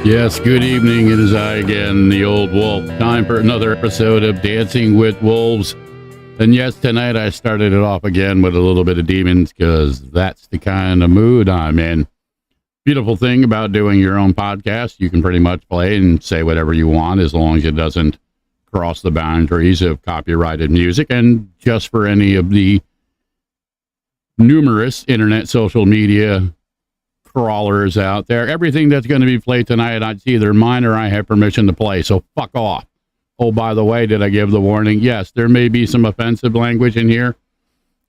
Yes, good evening. It is I again, the old wolf. Time for another episode of Dancing with Wolves. And yes, tonight I started it off again with a little bit of demons because that's the kind of mood I'm in. Beautiful thing about doing your own podcast, you can pretty much play and say whatever you want as long as it doesn't cross the boundaries of copyrighted music. And just for any of the numerous internet social media crawlers out there, everything that's going to be played tonight, it's either mine or I have permission to play, so fuck off. Oh, by the way, did I give the warning? Yes, there may be some offensive language in here,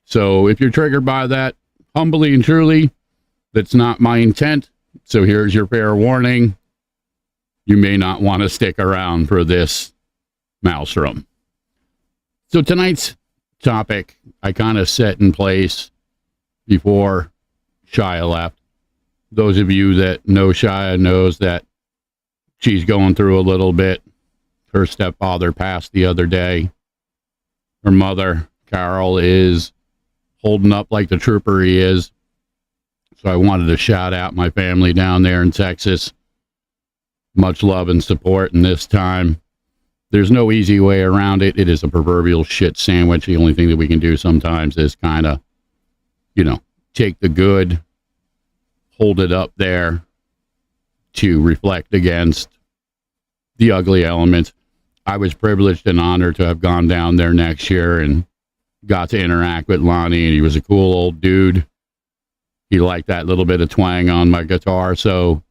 so if you're triggered by that, humbly and truly, that's not my intent. So here's your fair warning. You may not want to stick around for this Maelstrom. So tonight's topic I kind of set in place before Shia left. Those of you that know Shia knows that she's going through a little bit. Her stepfather passed the other day. Her mother, Carol, is holding up like the trooper he is. So I wanted to shout out my family down there in Texas. Much love and support. And this time, there's no easy way around it. It is a proverbial shit sandwich. The only thing that we can do sometimes is kind of, take the good, hold it up there to reflect against the ugly elements. I was privileged and honored to have gone down there next year and got to interact with Lonnie, and he was a cool old dude. He liked that little bit of twang on my guitar. So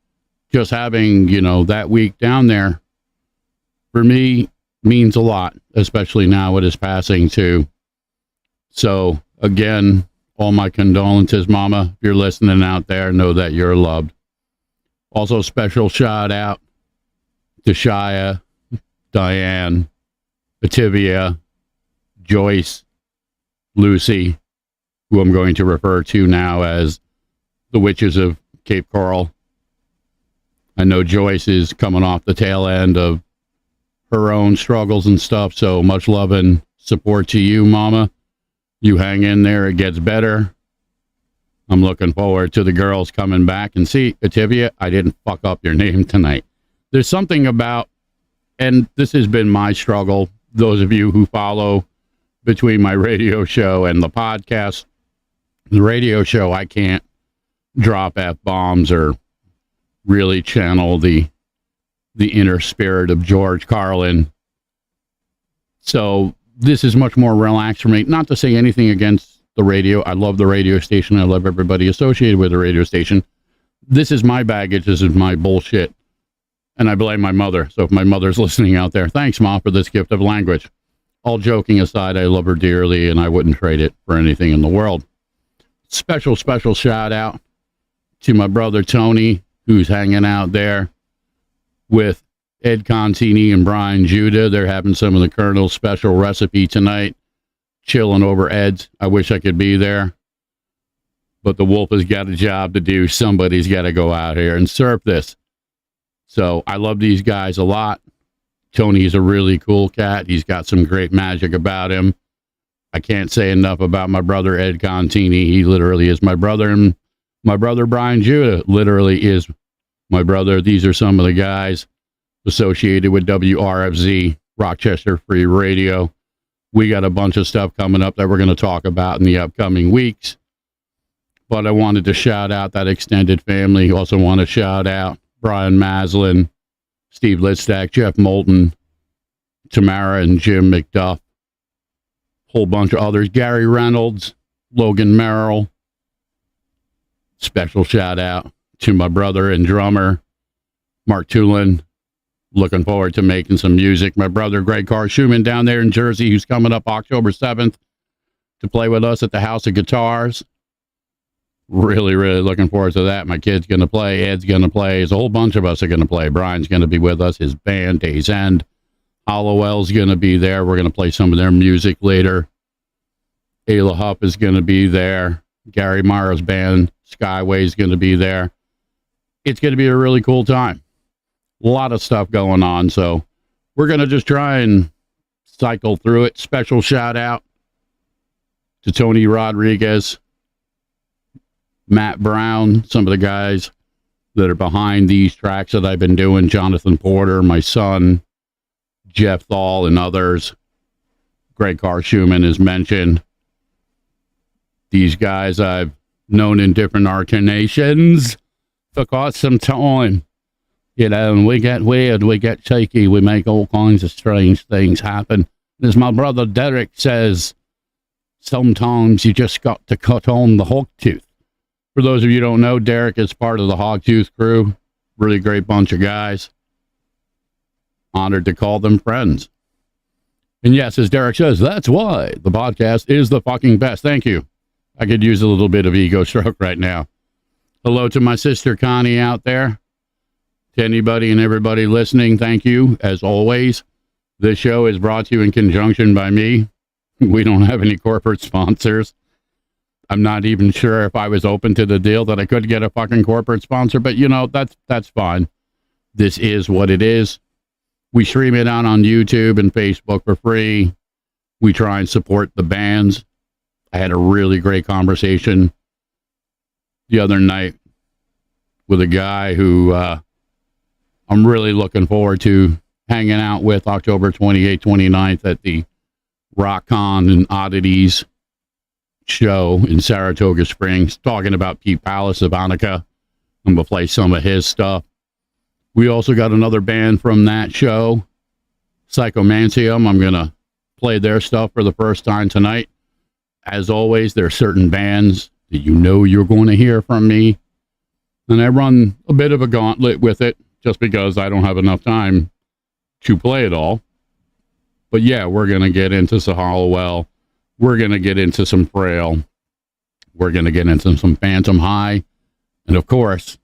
just having, that week down there for me means a lot, especially now with his passing too. So again, all my condolences, Mama. If you're listening out there, know that you're loved. Also, special shout out to Shia, Diane, Ativia, Joyce, Lucy, who I'm going to refer to now as the Witches of Cape Coral. I know Joyce is coming off the tail end of her own struggles and stuff, so much love and support to you, Mama. You hang in there, it gets better. I'm looking forward to the girls coming back. And see, Ativia, I didn't fuck up your name tonight. There's something about, and this has been my struggle, those of you who follow between my radio show and the podcast. The radio show, I can't drop F-bombs or really channel the inner spirit of George Carlin. So this is much more relaxed for me. Not to say anything against the radio. I love the radio station. I love everybody associated with the radio station. This is my baggage. This is my bullshit. And I blame my mother. So if my mother's listening out there, thanks, Mom, for this gift of language. All joking aside, I love her dearly, and I wouldn't trade it for anything in the world. Special shout out to my brother Tony, who's hanging out there with Ed Contini and Brian Judah. They're having some of the Colonel's special recipe tonight, chilling over Ed's. I wish I could be there, but the wolf has got a job to do. Somebody's got to go out here and serve this. So I love these guys a lot. Tony's a really cool cat. He's got some great magic about him. I can't say enough about my brother Ed Contini. He literally is my brother, and my brother Brian Judah literally is my brother. These are some of the guys associated with WRFZ, Rochester Free Radio. We got a bunch of stuff coming up that we're going to talk about in the upcoming weeks. But I wanted to shout out that extended family. Also want to shout out Brian Maslin, Steve Litzak, Jeff Moulton, Tamara and Jim McDuff, whole bunch of others, Gary Reynolds, Logan Merrill. Special shout out to my brother and drummer, Mark Tulin. Looking forward to making some music. My brother, Greg Carr-Schumann, down there in Jersey, who's coming up October 7th to play with us at the House of Guitars. Really looking forward to that. My kid's going to play. Ed's going to play. There's a whole bunch of us are going to play. Brian's going to be with us. His band, Days End. Hollowell's going to be there. We're going to play some of their music later. Ayla Huff is going to be there. Gary Mara's band, Skyway, is going to be there. It's going to be a really cool time. A lot of stuff going on, so we're going to just try and cycle through it. Special shout out to Tony Rodriguez, Matt Brown, some of the guys that are behind these tracks that I've been doing, Jonathan Porter, my son, Jeff Thal, and others. Greg Carr-Schumann is mentioned. These guys I've known in different incarnations for quite some time. And we get weird, we get shaky, we make all kinds of strange things happen. As my brother Derek says, sometimes you just got to cut on the hog tooth. For those of you who don't know, Derek is part of the Hogtooth crew. Really great bunch of guys. Honored to call them friends. And yes, as Derek says, that's why the podcast is the fucking best. Thank you. I could use a little bit of ego stroke right now. Hello to my sister Connie out there. To anybody and everybody listening, thank you. As always, this show is brought to you in conjunction by me. We don't have any corporate sponsors. I'm not even sure if I was open to the deal that I could get a fucking corporate sponsor, but that's fine. This is what it is. We stream it out on YouTube and Facebook for free. We try and support the bands. I had a really great conversation the other night with a guy who I'm really looking forward to hanging out with October 28th, 29th at the Rock-Con and Oddities show in Saratoga Springs, talking about Pete Palace of Hanukkah. I'm going to play some of his stuff. We also got another band from that show, Psychomancium. I'm going to play their stuff for the first time tonight. As always, there are certain bands that you know you're going to hear from me. And I run a bit of a gauntlet with it just because I don't have enough time to play it all. But yeah, we're going to get into some Hollowell. We're going to get into some Frail. We're going to get into some Phantom High. And of course,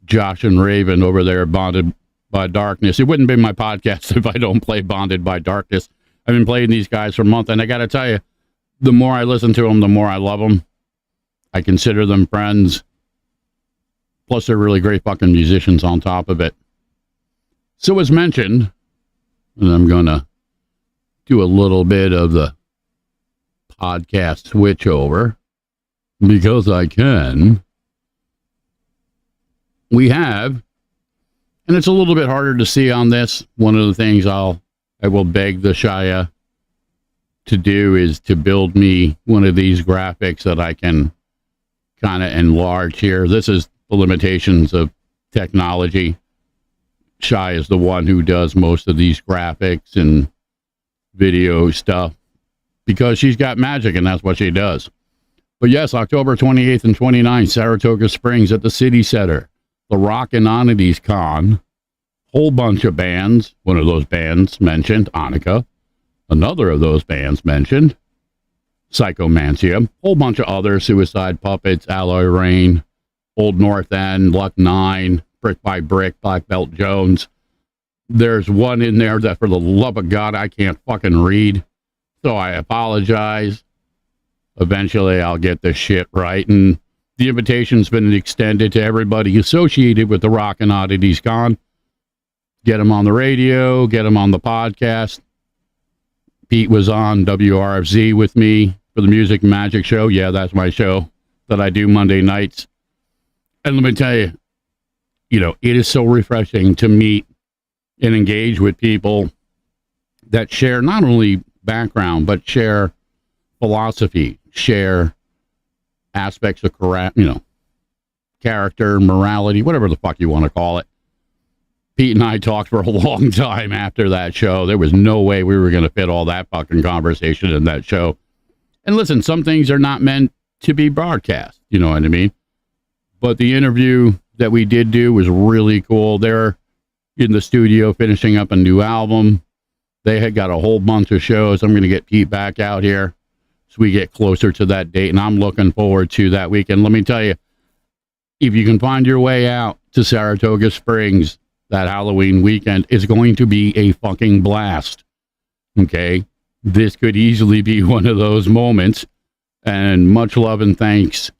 Josh and Raven over there, Bonded by Darkness. It wouldn't be my podcast if I don't play Bonded by Darkness. I've been playing these guys for a month, and I got to tell you, the more I listen to them, the more I love them. I consider them friends. Plus, they're really great fucking musicians on top of it. So as mentioned, and I'm going to do a little bit of the podcast switch over because I can. We have, and it's a little bit harder to see on this. One of the things I will beg the Shia to do is to build me one of these graphics that I can kind of enlarge here. This is the limitations of technology. Shai is the one who does most of these graphics and video stuff because she's got magic and that's what she does. But yes, October 28th and 29th, Saratoga Springs at the City Center, the Rock and Oddities Con, whole bunch of bands. One of those bands mentioned, Hanukkah. Another of those bands mentioned, Psychomancia. Whole bunch of others, Suicide Puppets, Alloy Rain, Old North End, Luck 9, Brick by Brick, Black Belt Jones. There's one in there that, for the love of God, I can't fucking read. So I apologize. Eventually, I'll get this shit right. And the invitation's been extended to everybody associated with the Rock and Oddities Con. Get them on the radio, get them on the podcast. Pete was on WRFZ with me for the Music Magic Show. Yeah, that's my show that I do Monday nights. And let me tell you, it is so refreshing to meet and engage with people that share not only background, but share philosophy, share aspects of character, morality, whatever the fuck you want to call it. Pete and I talked for a long time after that show. There was no way we were going to fit all that fucking conversation in that show. And listen, some things are not meant to be broadcast, you know what I mean? But the interview that we did do was really cool. They're in the studio finishing up a new album. They had got a whole bunch of shows. I'm going to get Pete back out here so we get closer to that date, and I'm looking forward to that weekend. Let me tell you, if you can find your way out to Saratoga Springs that Halloween weekend, it's going to be a fucking blast. Okay? This could easily be one of those moments, and much love and thanks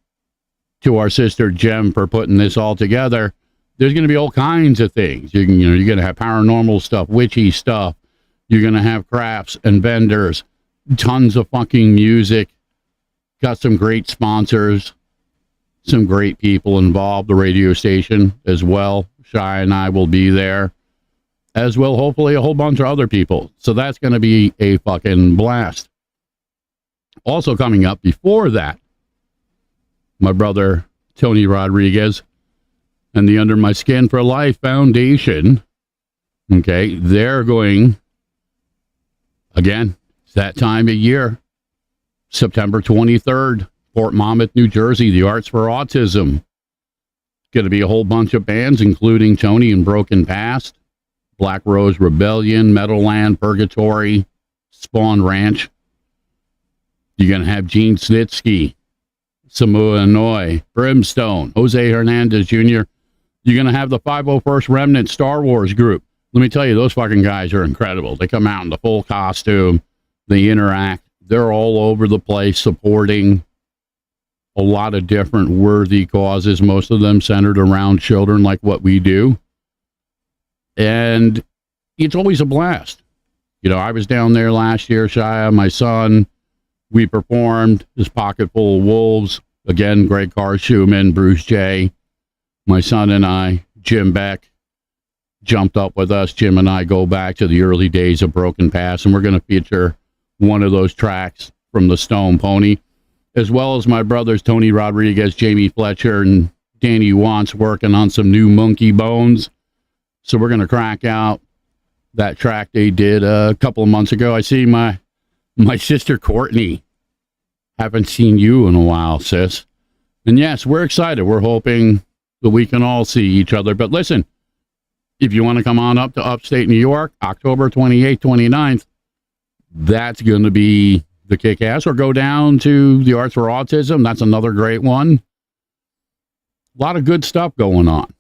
to our sister Jem for putting this all together. There's going to be all kinds of things. You're going to have paranormal stuff, witchy stuff. You're going to have crafts and vendors, tons of fucking music. Got some great sponsors, some great people involved. The radio station as well. Shai and I will be there, as well, hopefully a whole bunch of other people. So that's going to be a fucking blast. Also coming up before that, my brother Tony Rodriguez and the Under My Skin for Life Foundation. Okay, they're going, again, it's that time of year, September 23rd, Fort Monmouth, New Jersey, the Arts for Autism. Going to be a whole bunch of bands, including Tony and Broken Past, Black Rose Rebellion, Meadowland, Purgatory, Spawn Ranch. You're going to have Gene Snitsky, Samoa Noi, Brimstone, Jose Hernandez Jr. You're going to have the 501st Remnant Star Wars group. Let me tell you, those fucking guys are incredible. They come out in the full costume. They interact. They're all over the place supporting a lot of different worthy causes, most of them centered around children like what we do. And it's always a blast. I was down there last year, Shia, my son. We performed his Pocket Full of Wolves Again, Greg Carr, Schumann, Bruce J., my son and I, Jim Beck, jumped up with us. Jim and I go back to the early days of Broken Pass, and we're going to feature one of those tracks from the Stone Pony, as well as my brothers Tony Rodriguez, Jamie Fletcher, and Danny Wantz working on some new Monkey Bones. So we're going to crack out that track they did a couple of months ago. I see my sister Courtney. Haven't seen you in a while, sis. And yes, we're excited. We're hoping that we can all see each other. But listen, if you want to come on up to upstate New York, October 28th, 29th, that's going to be the kick-ass. Or go down to the Arts for Autism. That's another great one. A lot of good stuff going on.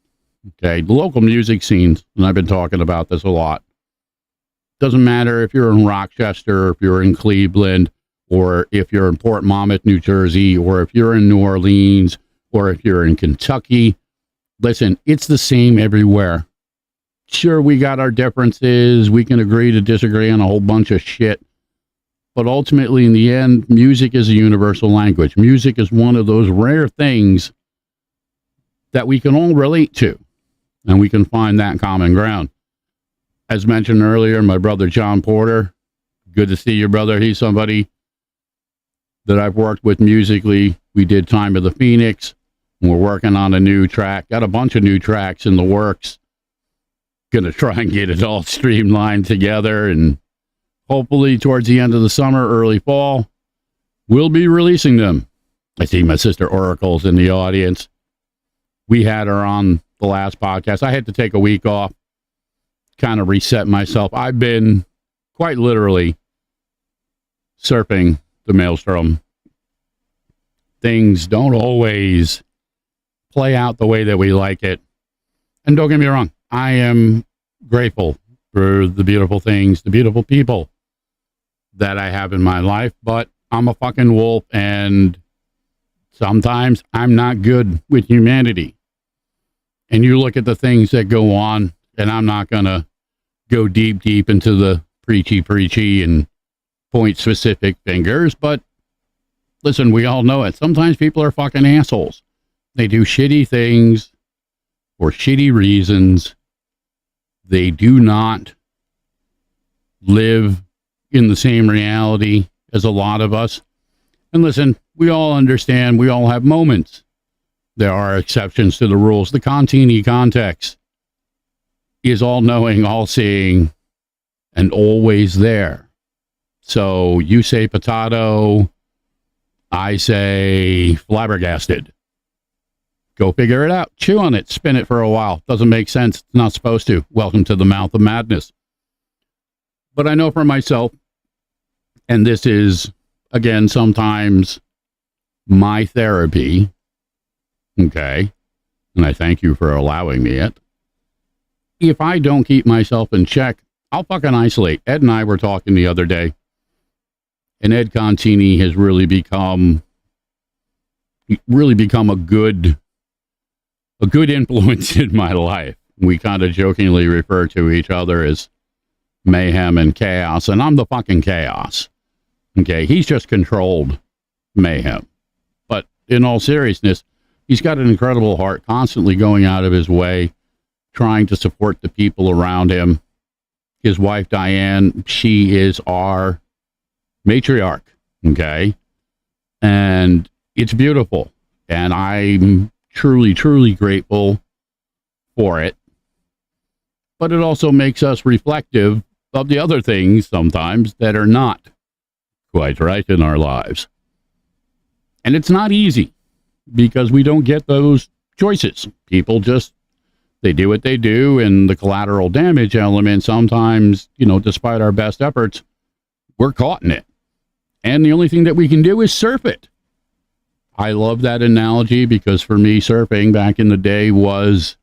Okay, the local music scenes, and I've been talking about this a lot. Doesn't matter if you're in Rochester, if you're in Cleveland, or if you're in Port Monmouth, New Jersey, or if you're in New Orleans, or if you're in Kentucky. Listen, it's the same everywhere. Sure, we got our differences. We can agree to disagree on a whole bunch of shit. But ultimately, in the end, music is a universal language. Music is one of those rare things that we can all relate to, and we can find that common ground. As mentioned earlier, my brother John Porter, good to see you, brother. He's somebody that I've worked with musically. We did Time of the Phoenix. We're working on a new track. Got a bunch of new tracks in the works. Gonna try and get it all streamlined together, and hopefully towards the end of the summer, early fall, we'll be releasing them. I see my sister Oracle's in the audience. We had her on the last podcast. I had to take a week off, kind of reset myself. I've been quite literally surfing the Maelstrom. Things don't always play out the way that we like it. And don't get me wrong, I am grateful for the beautiful things, the beautiful people that I have in my life, but I'm a fucking wolf, and sometimes I'm not good with humanity. And you look at the things that go on, and I'm not going to go deep into the preachy and point specific fingers, but listen, we all know it. Sometimes people are fucking assholes. They do shitty things for shitty reasons. They do not live in the same reality as a lot of us. And listen, we all understand, we all have moments. There are exceptions to the rules. The Contini context is all-knowing, all-seeing, and always there. So you say potato, I say flabbergasted. Go figure it out. Chew on it. Spin it for a while. Doesn't make sense. It's not supposed to. Welcome to the mouth of madness. But I know for myself, and this is, again, sometimes my therapy, okay, and I thank you for allowing me it. If I don't keep myself in check, I'll fucking isolate. Ed and I were talking the other day, and Ed Contini has really become a good influence in my life. We kind of jokingly refer to each other as mayhem and chaos, and I'm the fucking chaos. Okay, he's just controlled mayhem. But in all seriousness, he's got an incredible heart, constantly going out of his way, trying to support the people around him. His wife, Diane, she is our matriarch, okay? And it's beautiful. And I'm truly, truly grateful for it. But it also makes us reflective of the other things sometimes that are not quite right in our lives. And it's not easy because we don't get those choices. People just, they do what they do, and the collateral damage element sometimes, despite our best efforts, we're caught in it. And the only thing that we can do is surf it. I love that analogy because for me, surfing back in the day was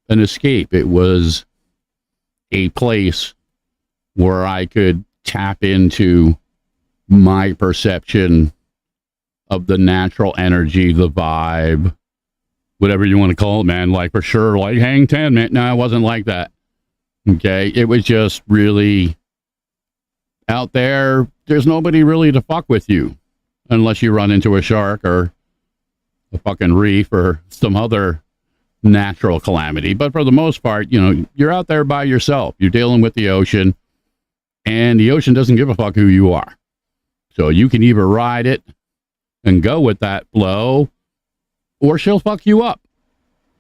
an escape. It was a place where I could tap into my perception of the natural energy, the vibe, whatever you want to call it, man. Like, for sure, like Hang 10, man. No, it wasn't like that. Okay. It was just really out there. There's nobody really to fuck with you unless you run into a shark or a fucking reef or some other natural calamity. But for the most part, you know, you're out there by yourself. You're dealing with the ocean, and the ocean doesn't give a fuck who you are. So you can either ride it and go with that flow, or she'll fuck you up.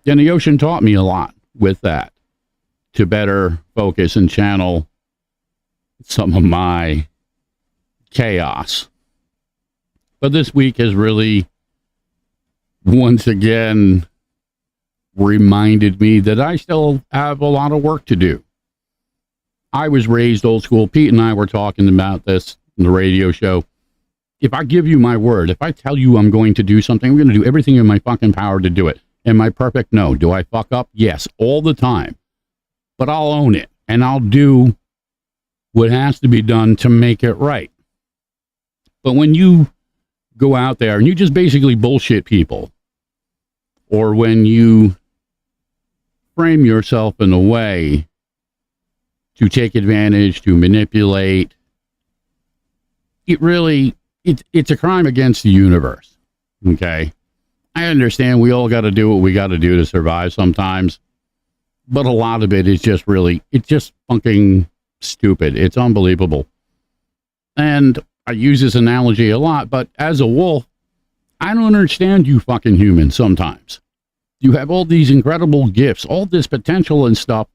And the ocean taught me a lot with that, to better focus and channel some of my chaos. But this week has really, once again, reminded me that I still have a lot of work to do. I was raised old school. Pete and I were talking about this in the radio show. If I give you my word, if I tell you I'm going to do something, I'm going to do everything in my fucking power to do it. Am I perfect? No. Do I fuck up? Yes, all the time. But I'll own it, and I'll do what has to be done to make it right. But when you go out there and you just basically bullshit people, or when you frame yourself in a way to take advantage, to manipulate, it's a crime against the universe. Okay? I understand we all got to do what we got to do to survive sometimes, but a lot of it is just it's just fucking stupid. It's unbelievable. And I use this analogy a lot, but as a wolf, I don't understand you fucking humans sometimes. You have all these incredible gifts, all this potential and stuff,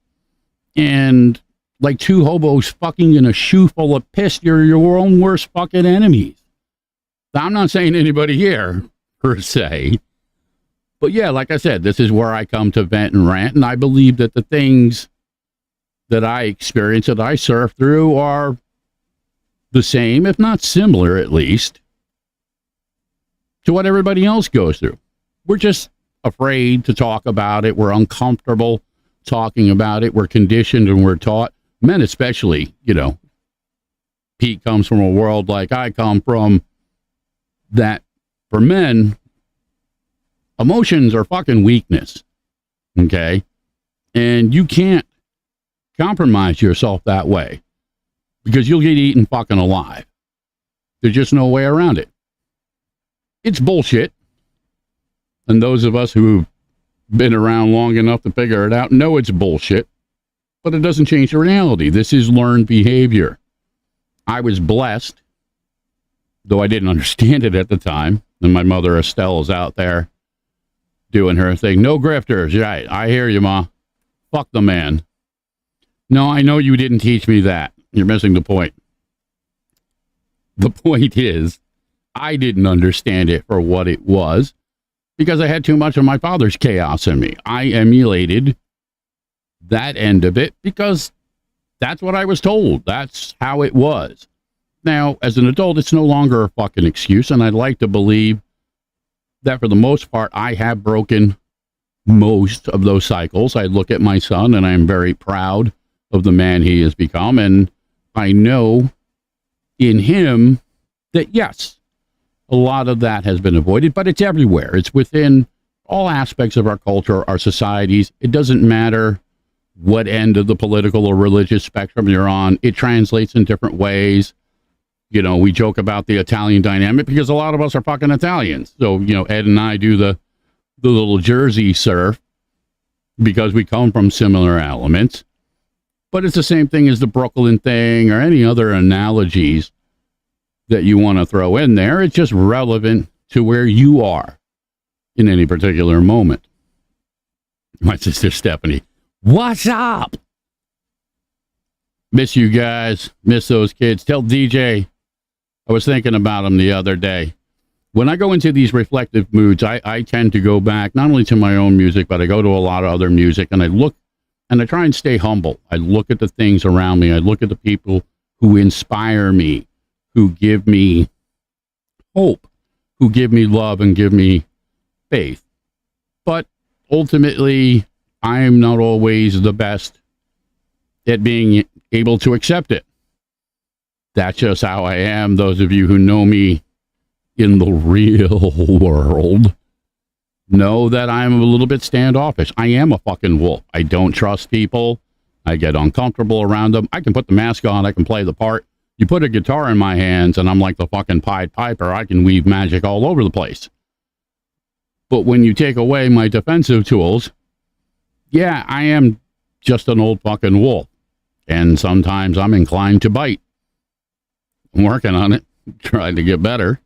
and like two hobos fucking in a shoe full of piss, you're your own worst fucking enemies. I'm not saying anybody here, per se. But yeah, like I said, this is where I come to vent and rant, and I believe that the things that I experience, that I surf through, are the same, if not similar at least, to what everybody else goes through. We're just afraid to talk about it. We're uncomfortable talking about it. We're conditioned and we're taught, men especially, you know, Pete comes from a world like I come from, that for men, emotions are fucking weakness. Okay? And you can't compromise yourself that way, because you'll get eaten fucking alive. There's just no way around it. It's bullshit. And those of us who've been around long enough to figure it out know it's bullshit, but it doesn't change the reality. This is learned behavior. I was blessed, though I didn't understand it at the time. And my mother, Estelle, is out there doing her thing. No grifters. Right. I hear you, Ma. Fuck the man. No, I know you didn't teach me that. You're missing the point. The point is, I didn't understand it for what it was, because I had too much of my father's chaos in me. I emulated that end of it because that's what I was told. That's how it was. Now, as an adult, it's no longer a fucking excuse, and I'd like to believe that for the most part, I have broken most of those cycles. I look at my son, and I'm very proud of the man he has become, and I know in him that, yes, a lot of that has been avoided, but it's everywhere. It's within all aspects of our culture, our societies. It doesn't matter what end of the political or religious spectrum you're on. It translates in different ways. You know, we joke about the Italian dynamic because a lot of us are fucking Italians. So, you know, Ed and I do the little Jersey surf because we come from similar elements. But it's the same thing as the Brooklyn thing or any other analogies that you want to throw in there. It's just relevant to where you are in any particular moment. My sister Stephanie, what's up? Miss you guys. Miss those kids. Tell DJ I was thinking about him the other day. When I go into these reflective moods, I tend to go back not only to my own music, but I go to a lot of other music, and I look and I try and stay humble. I look at the things around me. I look at the people who inspire me, who give me hope, who give me love and give me faith. But ultimately, I am not always the best at being able to accept it. That's just how I am. Those of you who know me in the real world know that I'm a little bit standoffish. I am a fucking wolf. I don't trust people. I get uncomfortable around them. I can put the mask on. I can play the part. You put a guitar in my hands and I'm like the fucking Pied Piper. I can weave magic all over the place. But when you take away my defensive tools, yeah, I am just an old fucking wolf. And sometimes I'm inclined to bite. I'm working on it, trying to get better.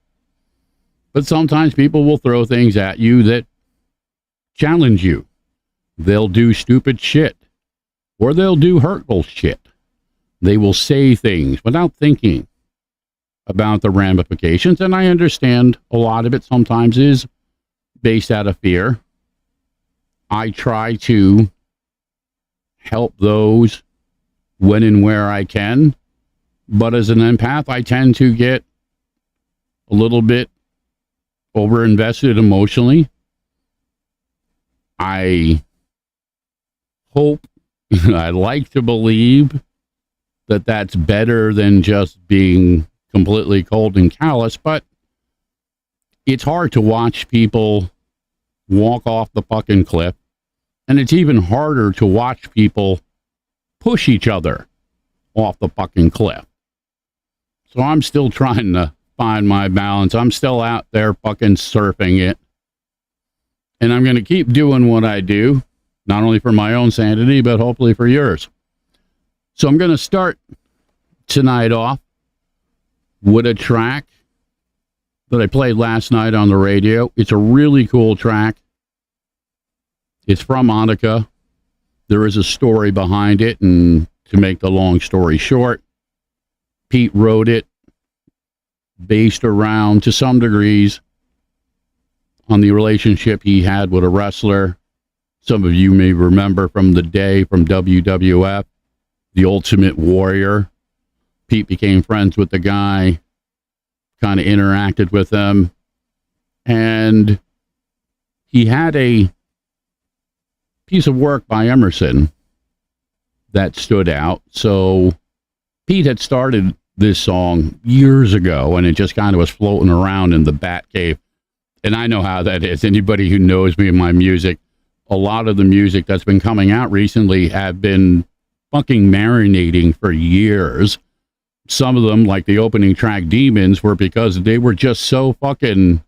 But sometimes people will throw things at you that challenge you. They'll do stupid shit. Or they'll do hurtful shit. They will say things without thinking about the ramifications. And I understand a lot of it sometimes is based out of fear. I try to help those when and where I can. But as an empath, I tend to get a little bit over-invested emotionally. I hope, I like to believe that that's better than just being completely cold and callous, but it's hard to watch people walk off the fucking cliff, and it's even harder to watch people push each other off the fucking cliff. So I'm still trying to find my balance. I'm still out there fucking surfing it. And I'm going to keep doing what I do, not only for my own sanity, but hopefully for yours. So I'm going to start tonight off with a track that I played last night on the radio. It's a really cool track. It's from Annika. There is a story behind it, and to make the long story short, Pete wrote it based around, to some degrees, on the relationship he had with a wrestler. Some of you may remember from the day from WWF, the Ultimate Warrior. Pete became friends with the guy, kind of interacted with him, and he had a piece of work by Emerson that stood out. So Pete had started this song years ago, and it just kind of was floating around in the Bat Cave. And I know how that is. Anybody who knows me and my music, a lot of the music that's been coming out recently have been fucking marinating for years. Some of them, like the opening track Demons, were because they were just so fucking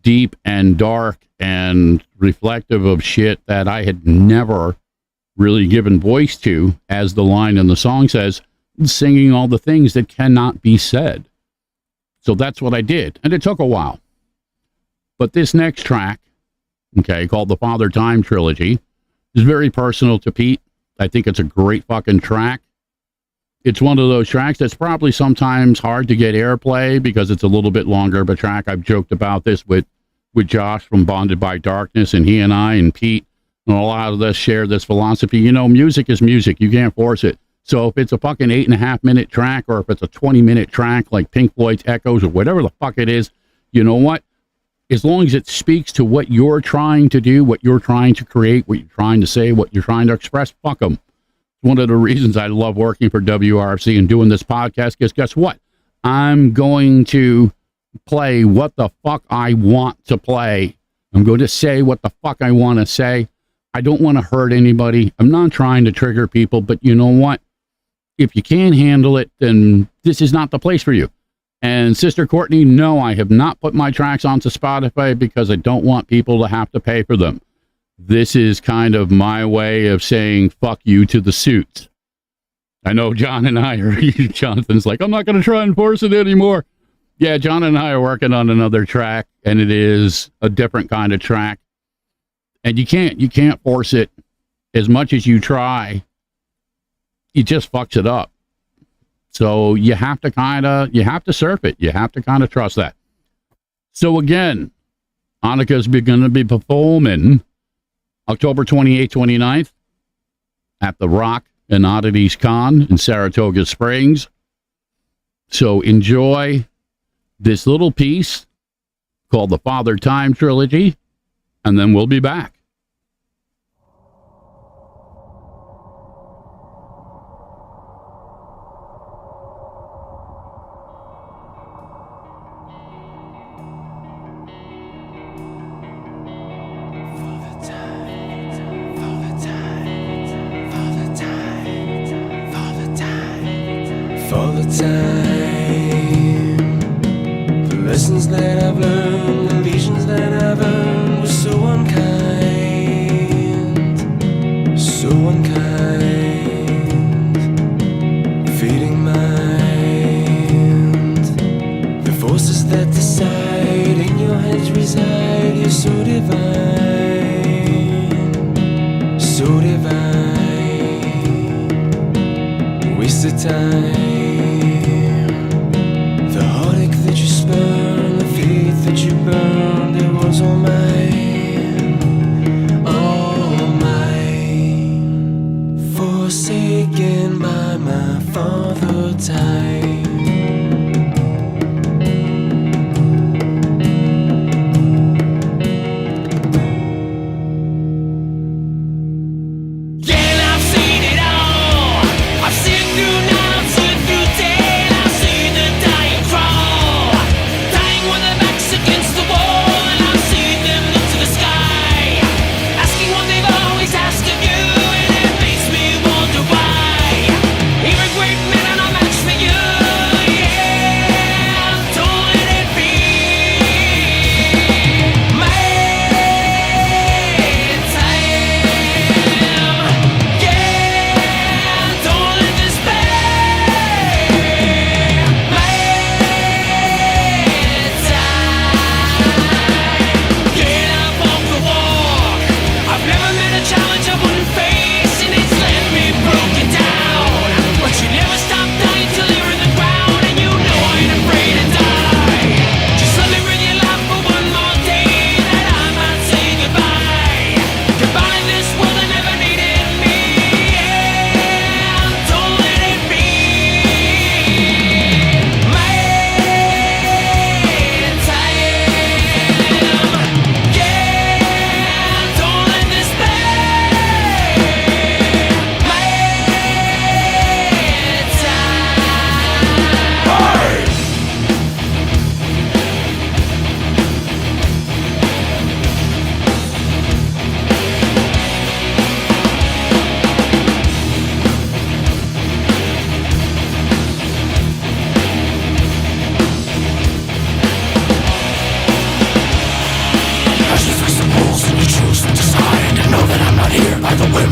deep and dark and reflective of shit that I had never really given voice to, as the line in the song says, singing all the things that cannot be said. So that's what I did, and it took a while. But this next track, okay, called the Father Time Trilogy, is very personal to Pete. I think it's a great fucking track. It's one of those tracks that's probably sometimes hard to get airplay because it's a little bit longer of a track. I've joked about this with Josh from Bonded by Darkness, and he and I and Pete, and a lot of us share this philosophy. You know, music is music. You can't force it. So if it's a fucking 8.5 minute track, or if it's a 20-minute track like Pink Floyd's Echoes or whatever the fuck it is, you know what? As long as it speaks to what you're trying to do, what you're trying to create, what you're trying to say, what you're trying to express, fuck them. One of the reasons I love working for WRFC and doing this podcast is, guess what? I'm going to play what the fuck I want to play. I'm going to say what the fuck I want to say. I don't want to hurt anybody. I'm not trying to trigger people, but you know what? If you can't handle it, then this is not the place for you. And Sister Courtney, no, I have not put my tracks onto Spotify because I don't want people to have to pay for them. This is kind of my way of saying fuck you to the suits. I know John and I are, Jonathan's like, I'm not going to try and force it anymore. Yeah, John and I are working on another track, and it is a different kind of track. And you can't force it as much as you try. It just fucks it up. So you have to surf it. You have to kind of trust that. So again, Annika's going to be performing October 28th, 29th at the Rock and Oddities Con in Saratoga Springs. So enjoy this little piece called the Father Time Trilogy, and then we'll be back. For the time, the lessons that I've learned, the lesions that I've earned, always reside. You're so divine, so divine. Wasted time, the heartache that you spurned, the faith that you burned, it was all mine, all mine. Forsaken by my father time.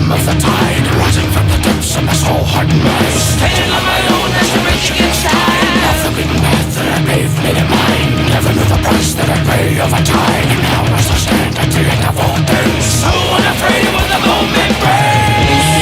Of the tide, rising from the depths of my soul, heart and mind. Standing on my own as the rage against time. Off the beaten path that I paved, made it mine. Never knew the price that I pay over time. And now as I stand at the end of all things, so unafraid of what the moment brings.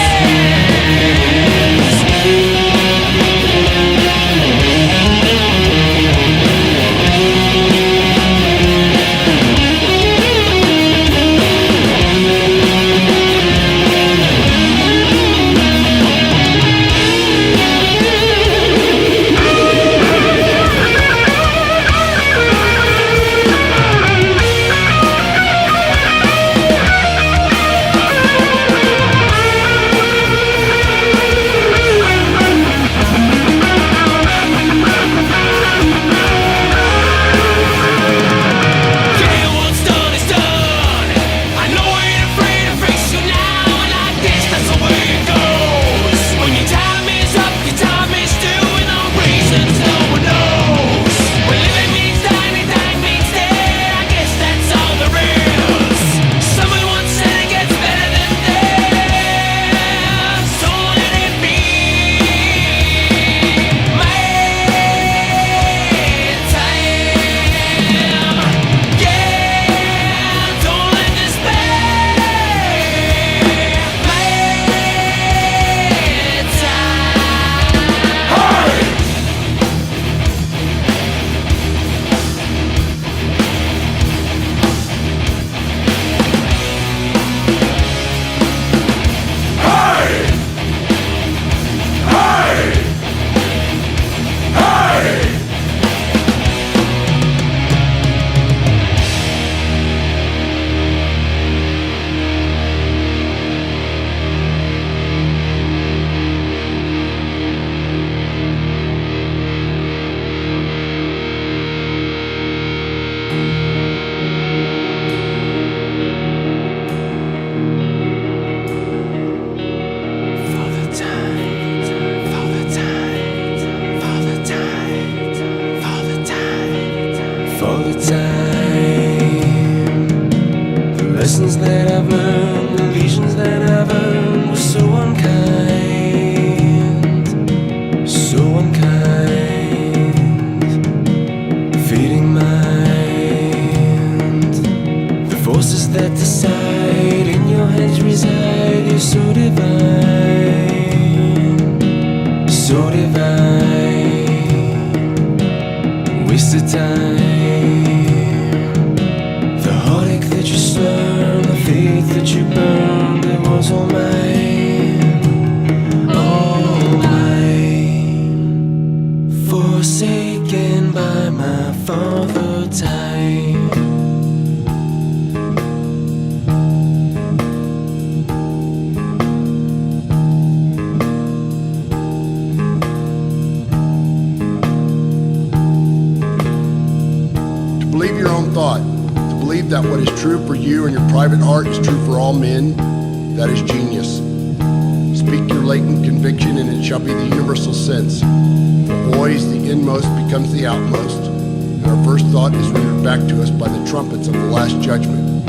For the time, the lessons that I've learned, the lesions that I've earned were so unkind, so unkind. Feeding mind, that decide, in your hands reside. You're so divine, so divine. Wasted time, the heartache that you spurn, the faith that you burned, it was all mine, all mine. Forsaken by my father time. Believe your own thought. To believe that what is true for you and your private heart is true for all men, that is genius. Speak your latent conviction and it shall be the universal sense. For boys, the inmost becomes the outmost, and our first thought is rendered back to us by the trumpets of the last judgment.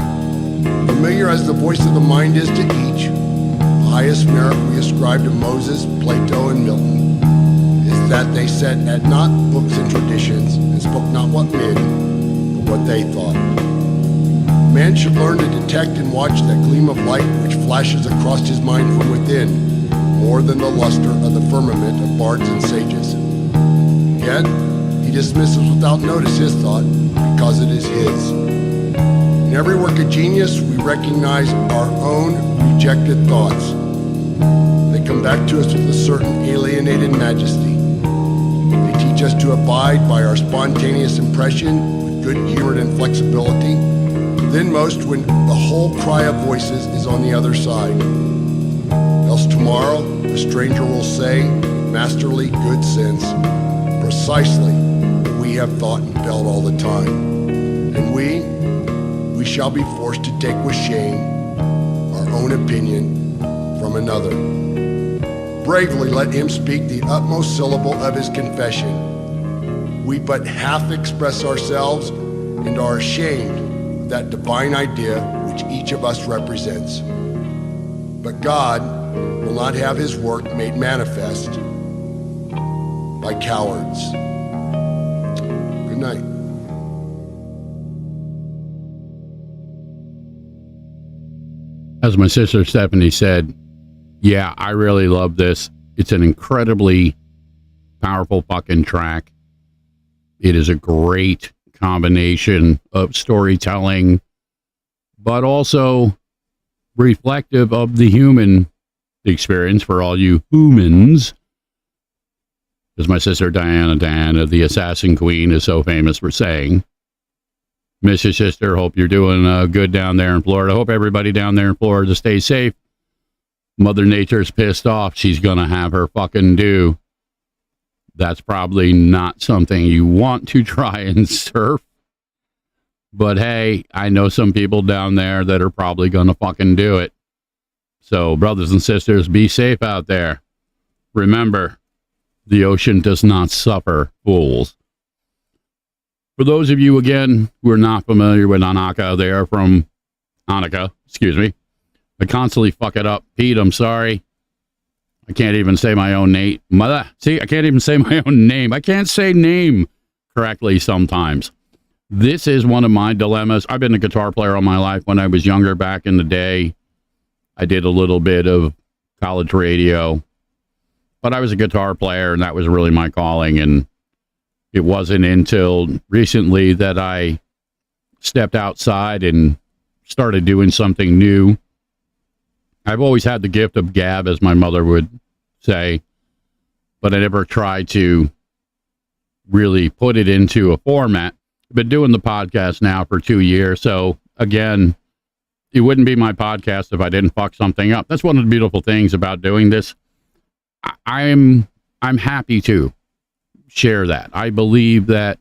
Familiar as the voice of the mind is to each, the highest merit we ascribe to Moses, Plato, and Milton is that they set at naught books and traditions and spoke not what men, what they thought. Man should learn to detect and watch that gleam of light which flashes across his mind from within, more than the luster of the firmament of bards and sages. Yet, he dismisses without notice his thought, because it is his. In every work of genius, we recognize our own rejected thoughts. They come back to us with a certain alienated majesty. They teach us to abide by our spontaneous impression, good-humored inflexibility, then most when the whole cry of voices is on the other side. Else tomorrow, the stranger will say, masterly good sense, precisely what we have thought and felt all the time. And we shall be forced to take with shame our own opinion from another. Bravely let him speak the utmost syllable of his confession. We but half express ourselves and are ashamed of that divine idea which each of us represents. But God will not have his work made manifest by cowards. Good night. As my sister Stephanie said, yeah, I really love this. It's an incredibly powerful fucking track. It is a great combination of storytelling, but also reflective of the human experience for all you humans. As my sister Diana, the Assassin Queen, is so famous for saying. Miss your sister. Hope you're doing good down there in Florida. Hope everybody down there in Florida stays safe. Mother Nature's pissed off. She's going to have her fucking due. That's probably not something you want to try and surf. But hey, I know some people down there that are probably going to fucking do it. So brothers and sisters, be safe out there. Remember, the ocean does not suffer fools. For those of you, again, who are not familiar with Annika, they are from Annika, excuse me. I constantly fuck it up. Pete, I'm sorry. I can't even say my own name. Mother, see, I can't even say my own name. I can't say name correctly sometimes. This is one of my dilemmas. I've been a guitar player all my life. When I was younger, back in the day, I did a little bit of college radio. But I was a guitar player, and that was really my calling. And it wasn't until recently that I stepped outside and started doing something new. I've always had the gift of gab, as my mother would say, but I never tried to really put it into a format. I've been doing the podcast now for 2 years, so again, it wouldn't be my podcast if I didn't fuck something up. That's one of the beautiful things about doing this. I'm happy to share that. I believe that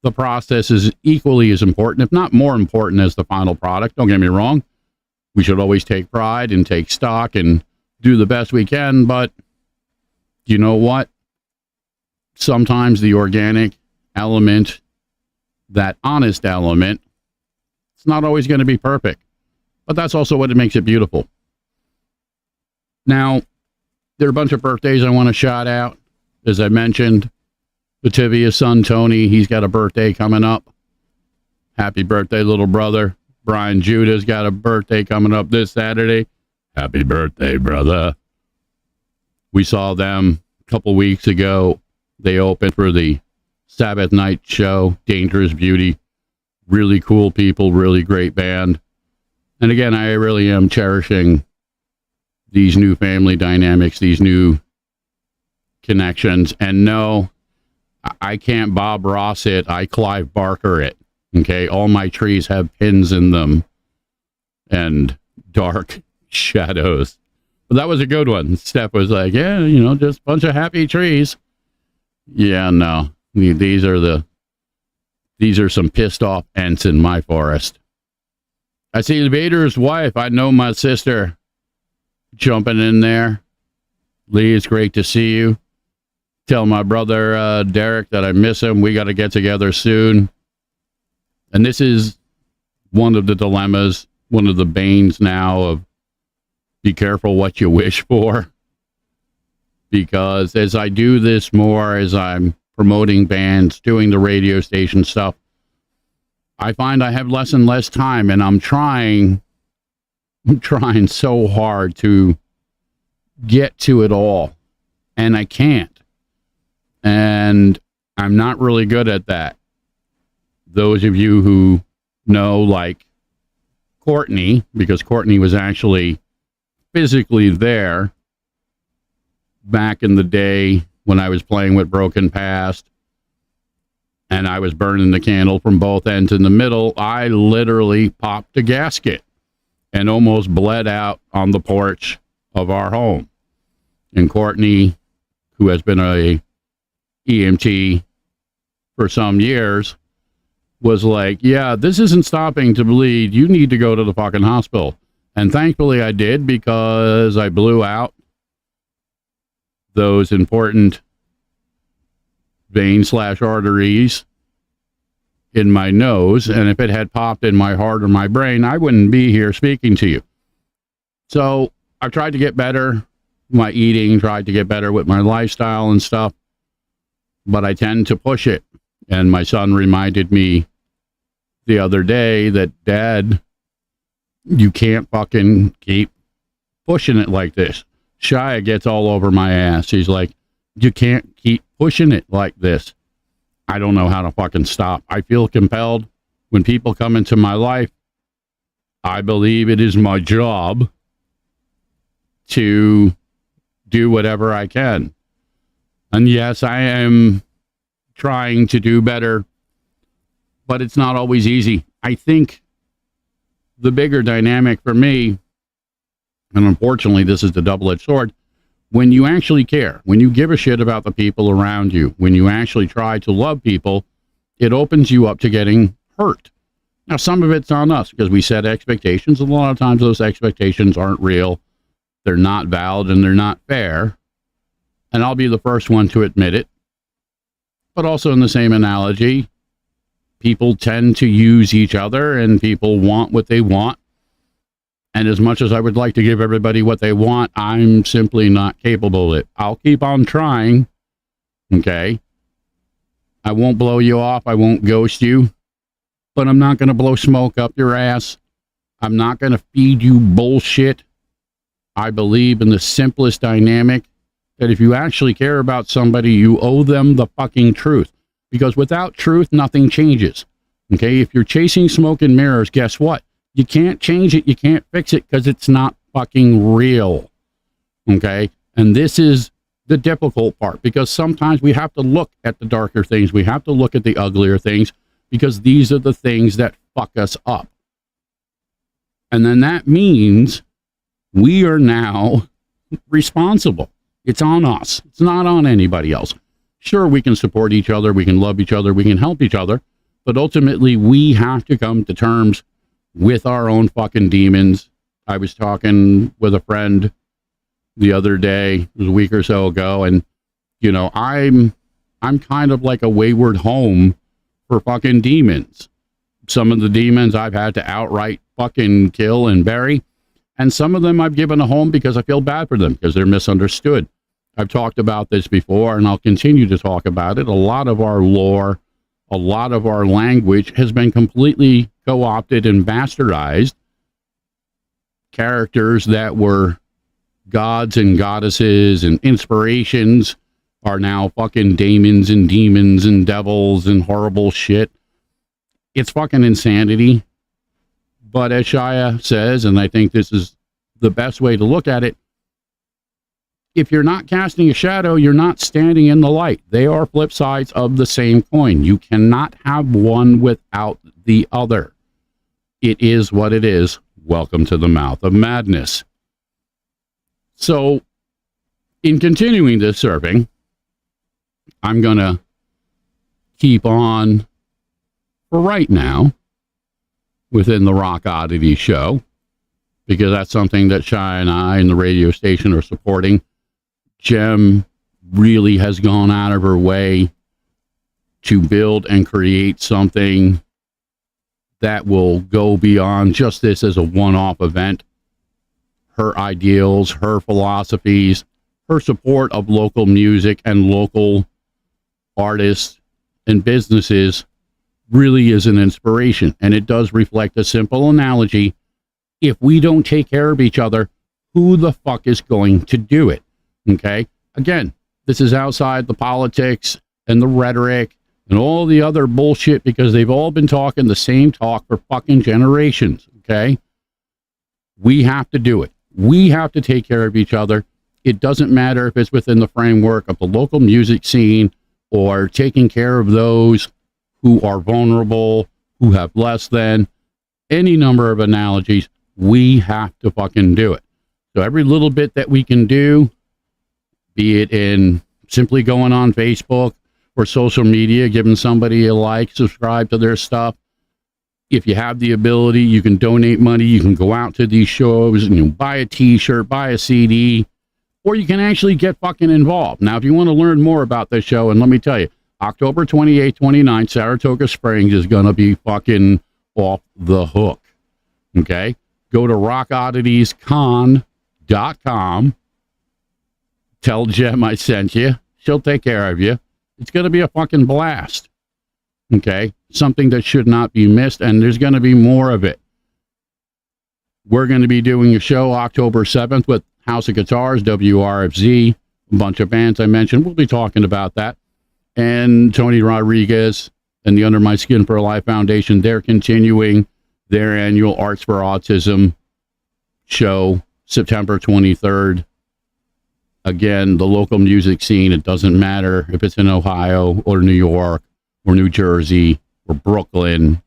the process is equally as important, if not more important, as the final product. Don't get me wrong. We should always take pride and take stock and do the best we can, but you know what? Sometimes the organic element, that honest element, it's not always going to be perfect, but that's also what it makes it beautiful. Now, there are a bunch of birthdays I want to shout out. As I mentioned, Lativia's son, Tony, he's got a birthday coming up. Happy birthday, little brother. Brian Judah's got a birthday coming up this Saturday. Happy birthday, brother. We saw them a couple weeks ago. They opened for the Sabbath night show, Dangerous Beauty. Really cool people, really great band. And again, I really am cherishing these new family dynamics, these new connections. And no, I can't Bob Ross it. I Clive Barker it. Okay, all my trees have pins in them and dark shadows. But that was a good one. Steph was like, yeah, just a bunch of happy trees. Yeah, no. These are some pissed off ants in my forest. I see the Vader's wife. I know my sister jumping in there. Lee, it's great to see you. Tell my brother Derek that I miss him. We got to get together soon. And this is one of the dilemmas, one of the banes now of be careful what you wish for. Because as I do this more, as I'm promoting bands, doing the radio station stuff, I find I have less and less time, and I'm trying so hard to get to it all, and I can't. And I'm not really good at that. Those of you who know, like Courtney, because Courtney was actually physically there back in the day when I was playing with Broken Past and I was burning the candle from both ends in the middle, I literally popped a gasket and almost bled out on the porch of our home. And Courtney, who has been a EMT for some years, was like, yeah, this isn't stopping to bleed. You need to go to the fucking hospital. And thankfully I did, because I blew out those important veins/arteries in my nose. And if it had popped in my heart or my brain, I wouldn't be here speaking to you. So I've tried to get better, my eating, tried to get better with my lifestyle and stuff, but I tend to push it. And my son reminded me the other day that, Dad, you can't fucking keep pushing it like this. Shia gets all over my ass. He's like, you can't keep pushing it like this. I don't know how to fucking stop. I feel compelled when people come into my life. I believe it is my job to do whatever I can. And yes, I am trying to do better, but it's not always easy. I think the bigger dynamic for me, and unfortunately this is the double-edged sword, when you actually care, when you give a shit about the people around you, when you actually try to love people, it opens you up to getting hurt. Now, some of it's on us because we set expectations, and a lot of times those expectations aren't real, they're not valid, and they're not fair. And I'll be the first one to admit it. But also in the same analogy, people tend to use each other, and people want what they want. And as much as I would like to give everybody what they want, I'm simply not capable of it. I'll keep on trying. Okay. I won't blow you off. I won't ghost you. But I'm not going to blow smoke up your ass. I'm not going to feed you bullshit. I believe in the simplest dynamic, that if you actually care about somebody, you owe them the fucking truth. Because without truth, nothing changes. Okay? If you're chasing smoke and mirrors, guess what? You can't change it. You can't fix it because it's not fucking real. Okay? And this is the difficult part, because sometimes we have to look at the darker things. We have to look at the uglier things, because these are the things that fuck us up. And then that means we are now responsible. It's on us. It's not on anybody else. Sure, we can support each other. We can love each other. We can help each other. But ultimately, we have to come to terms with our own fucking demons. I was talking with a friend the other day, it was a week or so ago, and, you know, I'm kind of like a wayward home for fucking demons. Some of the demons I've had to outright fucking kill and bury, and some of them I've given a home because I feel bad for them, because they're misunderstood. I've talked about this before, and I'll continue to talk about it. A lot of our lore, a lot of our language has been completely co-opted and bastardized characters that were gods and goddesses and inspirations are now fucking daemons and demons and devils and horrible shit. It's fucking insanity. But as Shia says, and I think this is the best way to look at it, if you're not casting a shadow, you're not standing in the light. They are flip sides of the same coin. You cannot have one without the other. It is what it is. Welcome to the mouth of madness. So, in continuing this surfing, I'm going to keep on for right now within the Rock Oddity show, because that's something that Shai and I and the radio station are supporting. Jem really has gone out of her way to build and create something that will go beyond just this as a one-off event. Her ideals, her philosophies, her support of local music and local artists and businesses really is an inspiration. And it does reflect a simple analogy. If we don't take care of each other, who the fuck is going to do it? Okay? Again, this is outside the politics and the rhetoric and all the other bullshit, because they've all been talking the same talk for fucking generations. Okay? We have to do it. We have to take care of each other. It doesn't matter if it's within the framework of the local music scene or taking care of those who are vulnerable, who have less than, any number of analogies. We have to fucking do it. So every little bit that we can do, be it in simply going on Facebook or social media, giving somebody a like, subscribe to their stuff. If you have the ability, you can donate money. You can go out to these shows and buy a t-shirt, buy a CD, or you can actually get fucking involved. Now, if you want to learn more about this show, and let me tell you, October 28th, 29th, Saratoga Springs is going to be fucking off the hook. Okay? Go to rockodditiescon.com. Tell Jem I sent you. She'll take care of you. It's going to be a fucking blast. Okay? Something that should not be missed, and there's going to be more of it. We're going to be doing a show October 7th with House of Guitars, WRFZ, a bunch of bands I mentioned. We'll be talking about that. And Tony Rodriguez and the Under My Skin for Life Foundation, they're continuing their annual Arts for Autism show, September 23rd. Again, the local music scene, it doesn't matter if it's in Ohio or New York or New Jersey or Brooklyn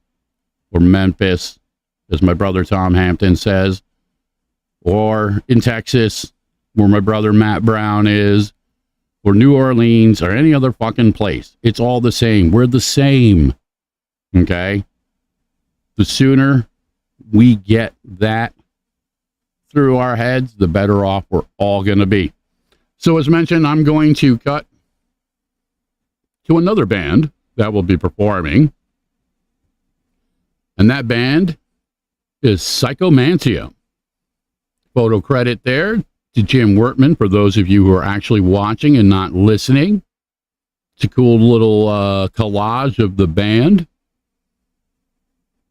or Memphis, as my brother Tom Hampton says, or in Texas, where my brother Matt Brown is, or New Orleans, or any other fucking place. It's all the same. We're the same. Okay? The sooner we get that through our heads, the better off we're all going to be. So as mentioned, I'm going to cut to another band that will be performing. And that band is Psychomantia. Photo credit there to Jim Wertman, for those of you who are actually watching and not listening. It's a cool little collage of the band.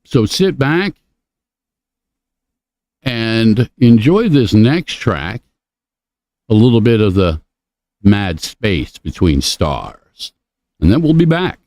So sit back and enjoy this next track, a little bit of the mad space between stars. And then we'll be back.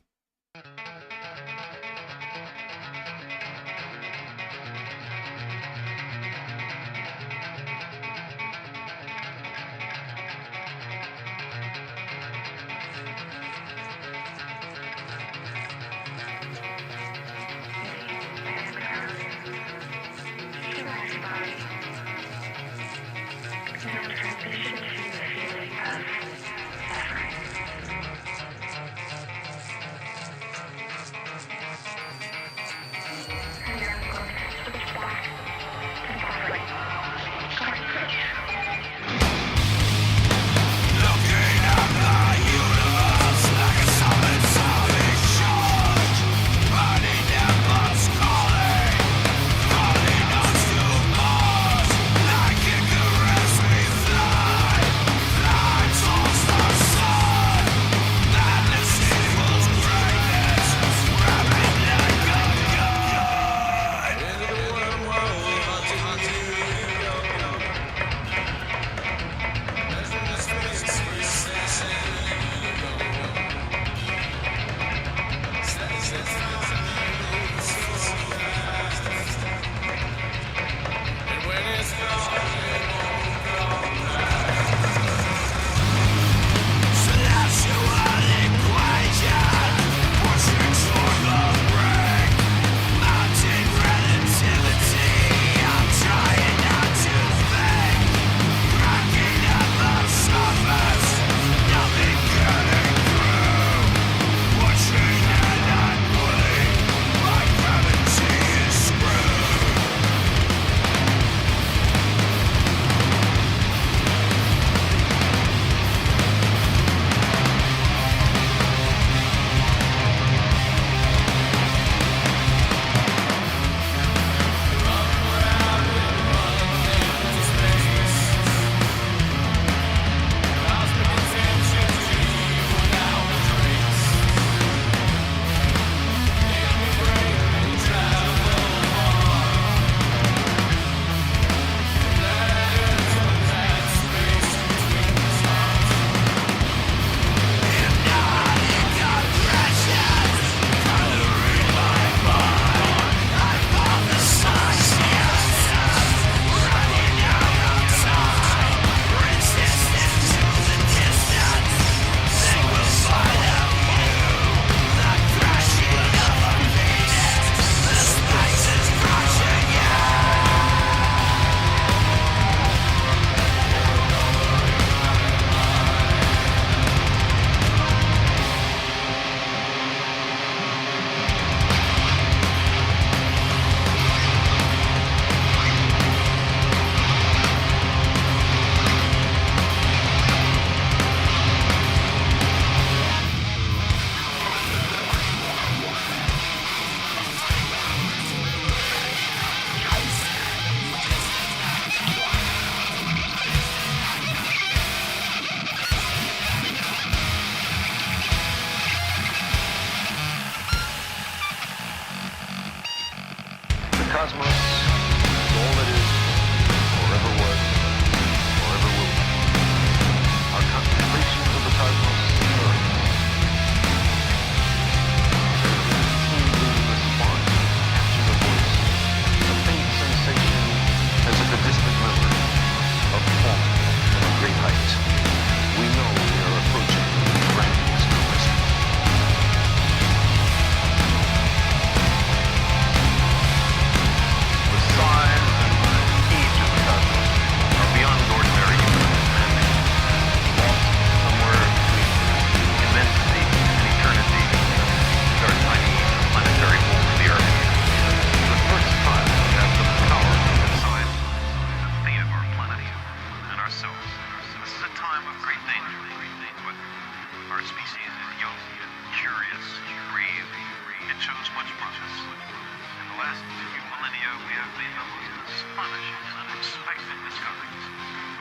is astonishing and unexpected discoveries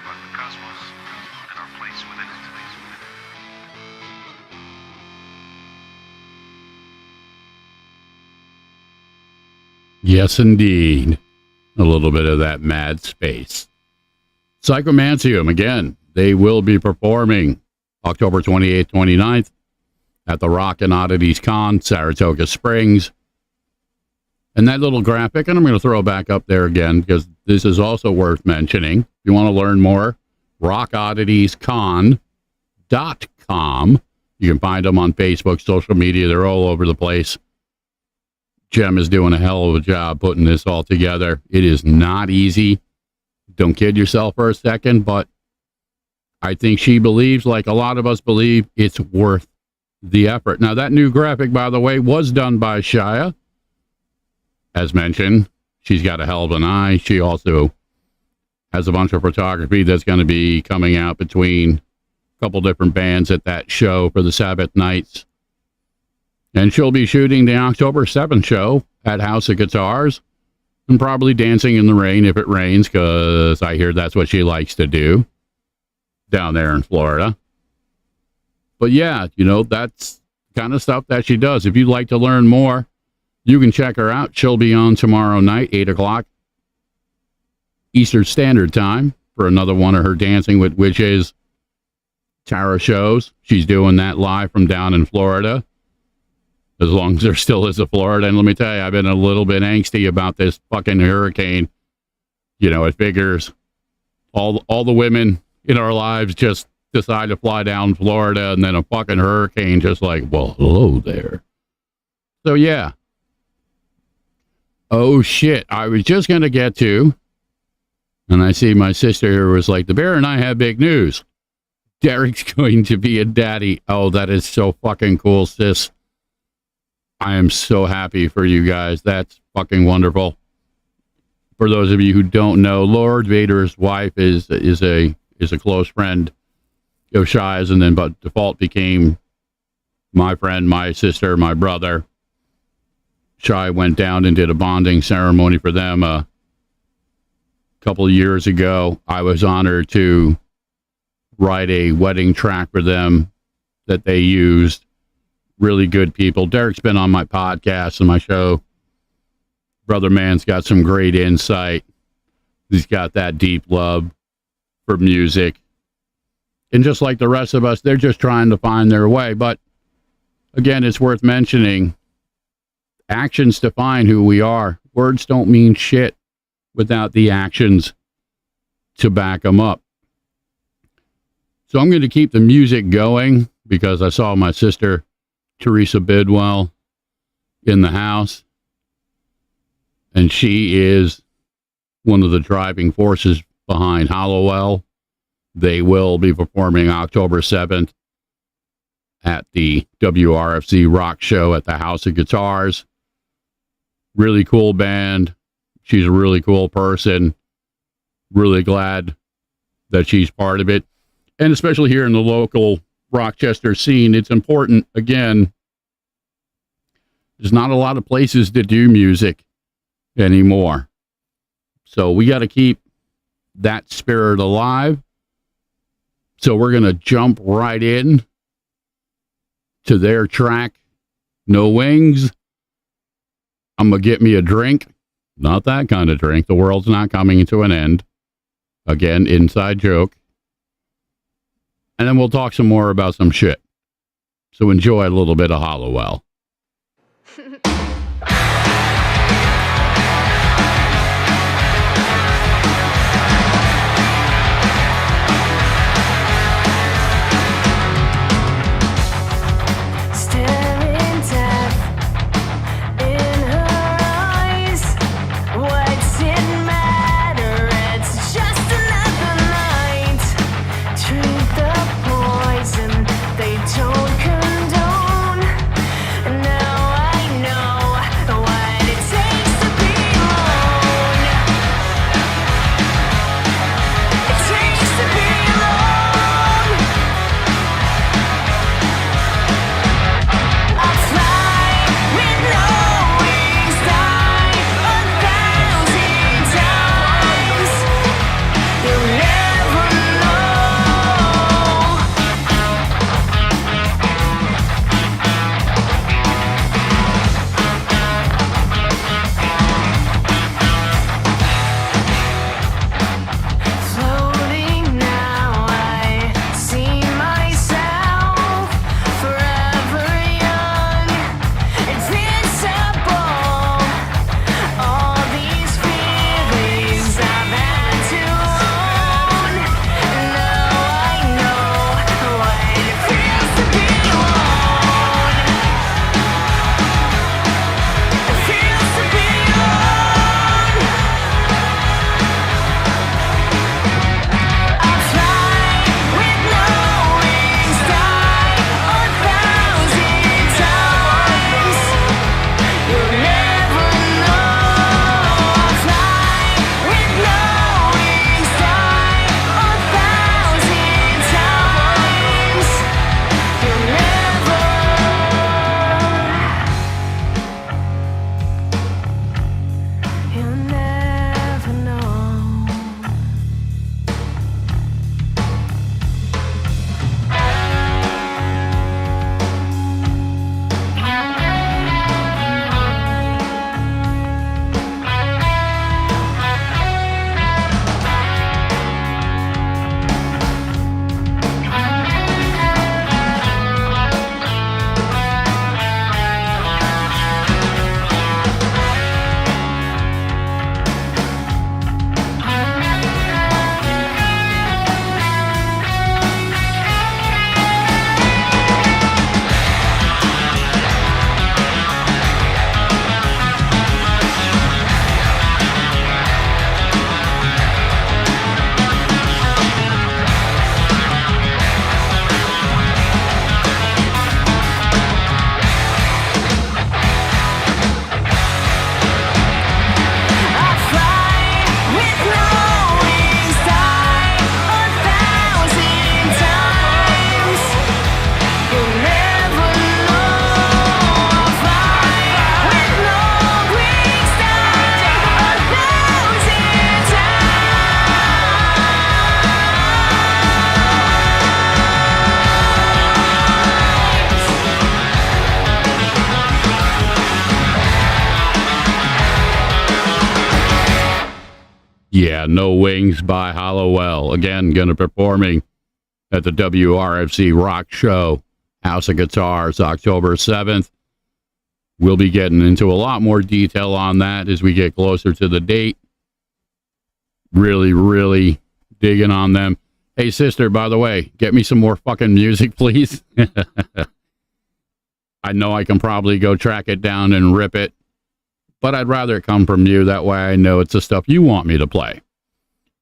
about the cosmos and our place within it. Yes, indeed. A little bit of that mad space. Psychomancium, again, they will be performing October 28th, 29th at the Rock and Oddities Con, Saratoga Springs. And that little graphic, and I'm going to throw it back up there again because this is also worth mentioning. If you want to learn more, rockodditiescon.com. You can find them on Facebook, social media. They're all over the place. Jem is doing a hell of a job putting this all together. It is not easy. Don't kid yourself for a second, but I think she believes, like a lot of us believe, it's worth the effort. Now, that new graphic, by the way, was done by Shia. As mentioned, she's got a hell of an eye. She also has a bunch of photography that's going to be coming out between a couple different bands at that show for the Sabbath Nights. And she'll be shooting the October 7th show at House of Guitars and probably dancing in the rain if it rains, because I hear that's what she likes to do down there in Florida. But yeah, you know, that's kind of stuff that she does. If you'd like to learn more, you can check her out. She'll be on tomorrow night, 8 o'clock Eastern Standard Time for another one of her Dancing with Witches tarot shows. She's doing that live from down in Florida, as long as there still is a Florida. And let me tell you, I've been a little bit angsty about this fucking hurricane. You know, it figures all the women in our lives just decide to fly down Florida, and then a fucking hurricane just like, well, hello there. So yeah. Oh shit, I was just going to get to, and I see my sister here was like, the bear and I have big news. Derek's going to be a daddy. Oh, that is so fucking cool, sis. I am so happy for you guys. That's fucking wonderful. For those of you who don't know, Lord Vader's wife is a close friend of Shia's, and then by default became my friend, my sister, my brother. Shia went down and did a bonding ceremony for them a couple of years ago. I was honored to write a wedding track for them that they used. Really good people. Derek's been on my podcast and my show. Brother Man's got some great insight. He's got that deep love for music. And just like the rest of us, they're just trying to find their way. But again, it's worth mentioning, actions define who we are. Words don't mean shit without the actions to back them up. So I'm going to keep the music going because I saw my sister Teresa Bidwell in the house, and she is one of the driving forces behind Hollowell. They will be performing October 7th at the WRFC Rock Show at the House of Guitars. Really cool band. She's a really cool person. Really glad that she's part of it. And especially here in the local Rochester scene, it's important. Again, there's not a lot of places to do music anymore. So we got to keep that spirit alive. So we're going to jump right in to their track, No Wings. I'm going to get me a drink. Not that kind of drink. The world's not coming to an end. Again, inside joke. And then we'll talk some more about some shit. So enjoy a little bit of Hollowell. They don't condone. Now I know. Yeah, No Wings by Hollowell. Again, going to be performing at the WRFC Rock Show, House of Guitars, October 7th. We'll be getting into a lot more detail on that as we get closer to the date. Really, really digging on them. Hey, sister, by the way, get me some more fucking music, please. I know I can probably go track it down and rip it, but I'd rather it come from you. That way I know it's the stuff you want me to play.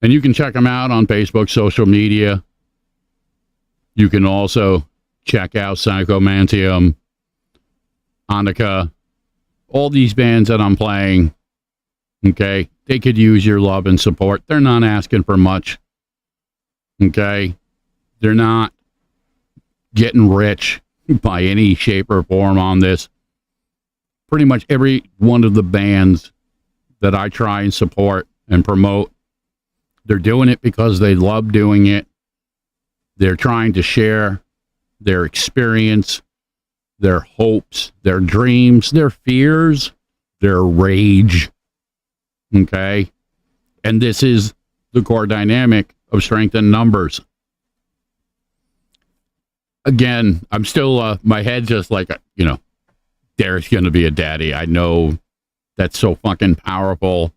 And you can check them out on Facebook, social media. You can also check out Psychomantium, Annika, all these bands that I'm playing. Okay, they could use your love and support. They're not asking for much. Okay, they're not getting rich by any shape or form on this. Pretty much every one of the bands that I try and support and promote, they're doing it because they love doing it. They're trying to share their experience, their hopes, their dreams, their fears, their rage. Okay? And this is the core dynamic of Strength in Numbers. Again, I'm still, my head's just like, Derek's going to be a daddy. I know that's so fucking powerful.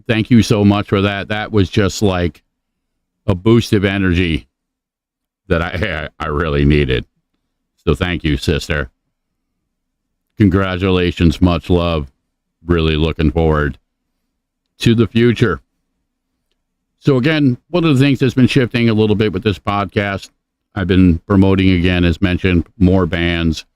Thank you so much for that. That was just like a boost of energy that I really needed. So thank you, sister. Congratulations. Much love. Really looking forward to the future. So again, one of the things that's been shifting a little bit with this podcast, I've been promoting again, as mentioned, more bands,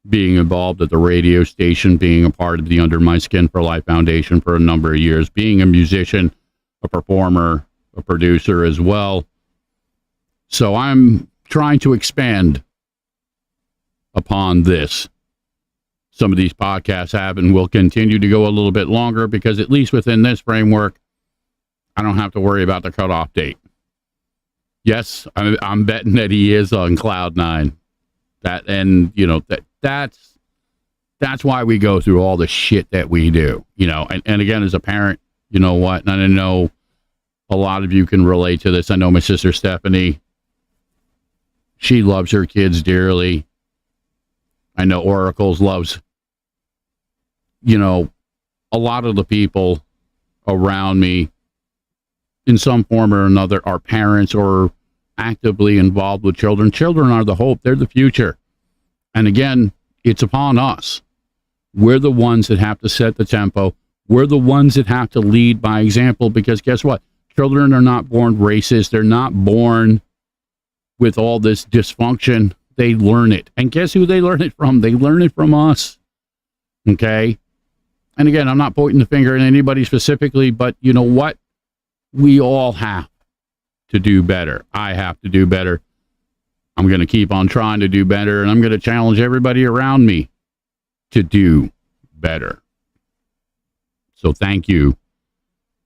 being involved at the radio station, being a part of the Under My Skin for Life Foundation for a number of years, being a musician, a performer, a producer as well. So I'm trying to expand upon this. Some of these podcasts have and will continue to go a little bit longer because at least within this framework, I don't have to worry about the cutoff date. Yes, I'm betting that he is on cloud nine. That's why we go through all the shit that we do, and again, as a parent, you know what? And I know a lot of you can relate to this. I know my sister Stephanie, she loves her kids dearly. I know Oracles loves, a lot of the people around me in some form or another are parents or actively involved with children. Children are the hope. They're the future. And again, it's upon us. We're the ones that have to set the tempo. We're the ones that have to lead by example, because guess what? Children are not born racist. They're not born with all this dysfunction. They learn it. And guess who they learn it from? They learn it from us. Okay? And again, I'm not pointing the finger at anybody specifically, but you know what? We all have to do better. I have to do better. I'm going to keep on trying to do better, and I'm going to challenge everybody around me to do better. So thank you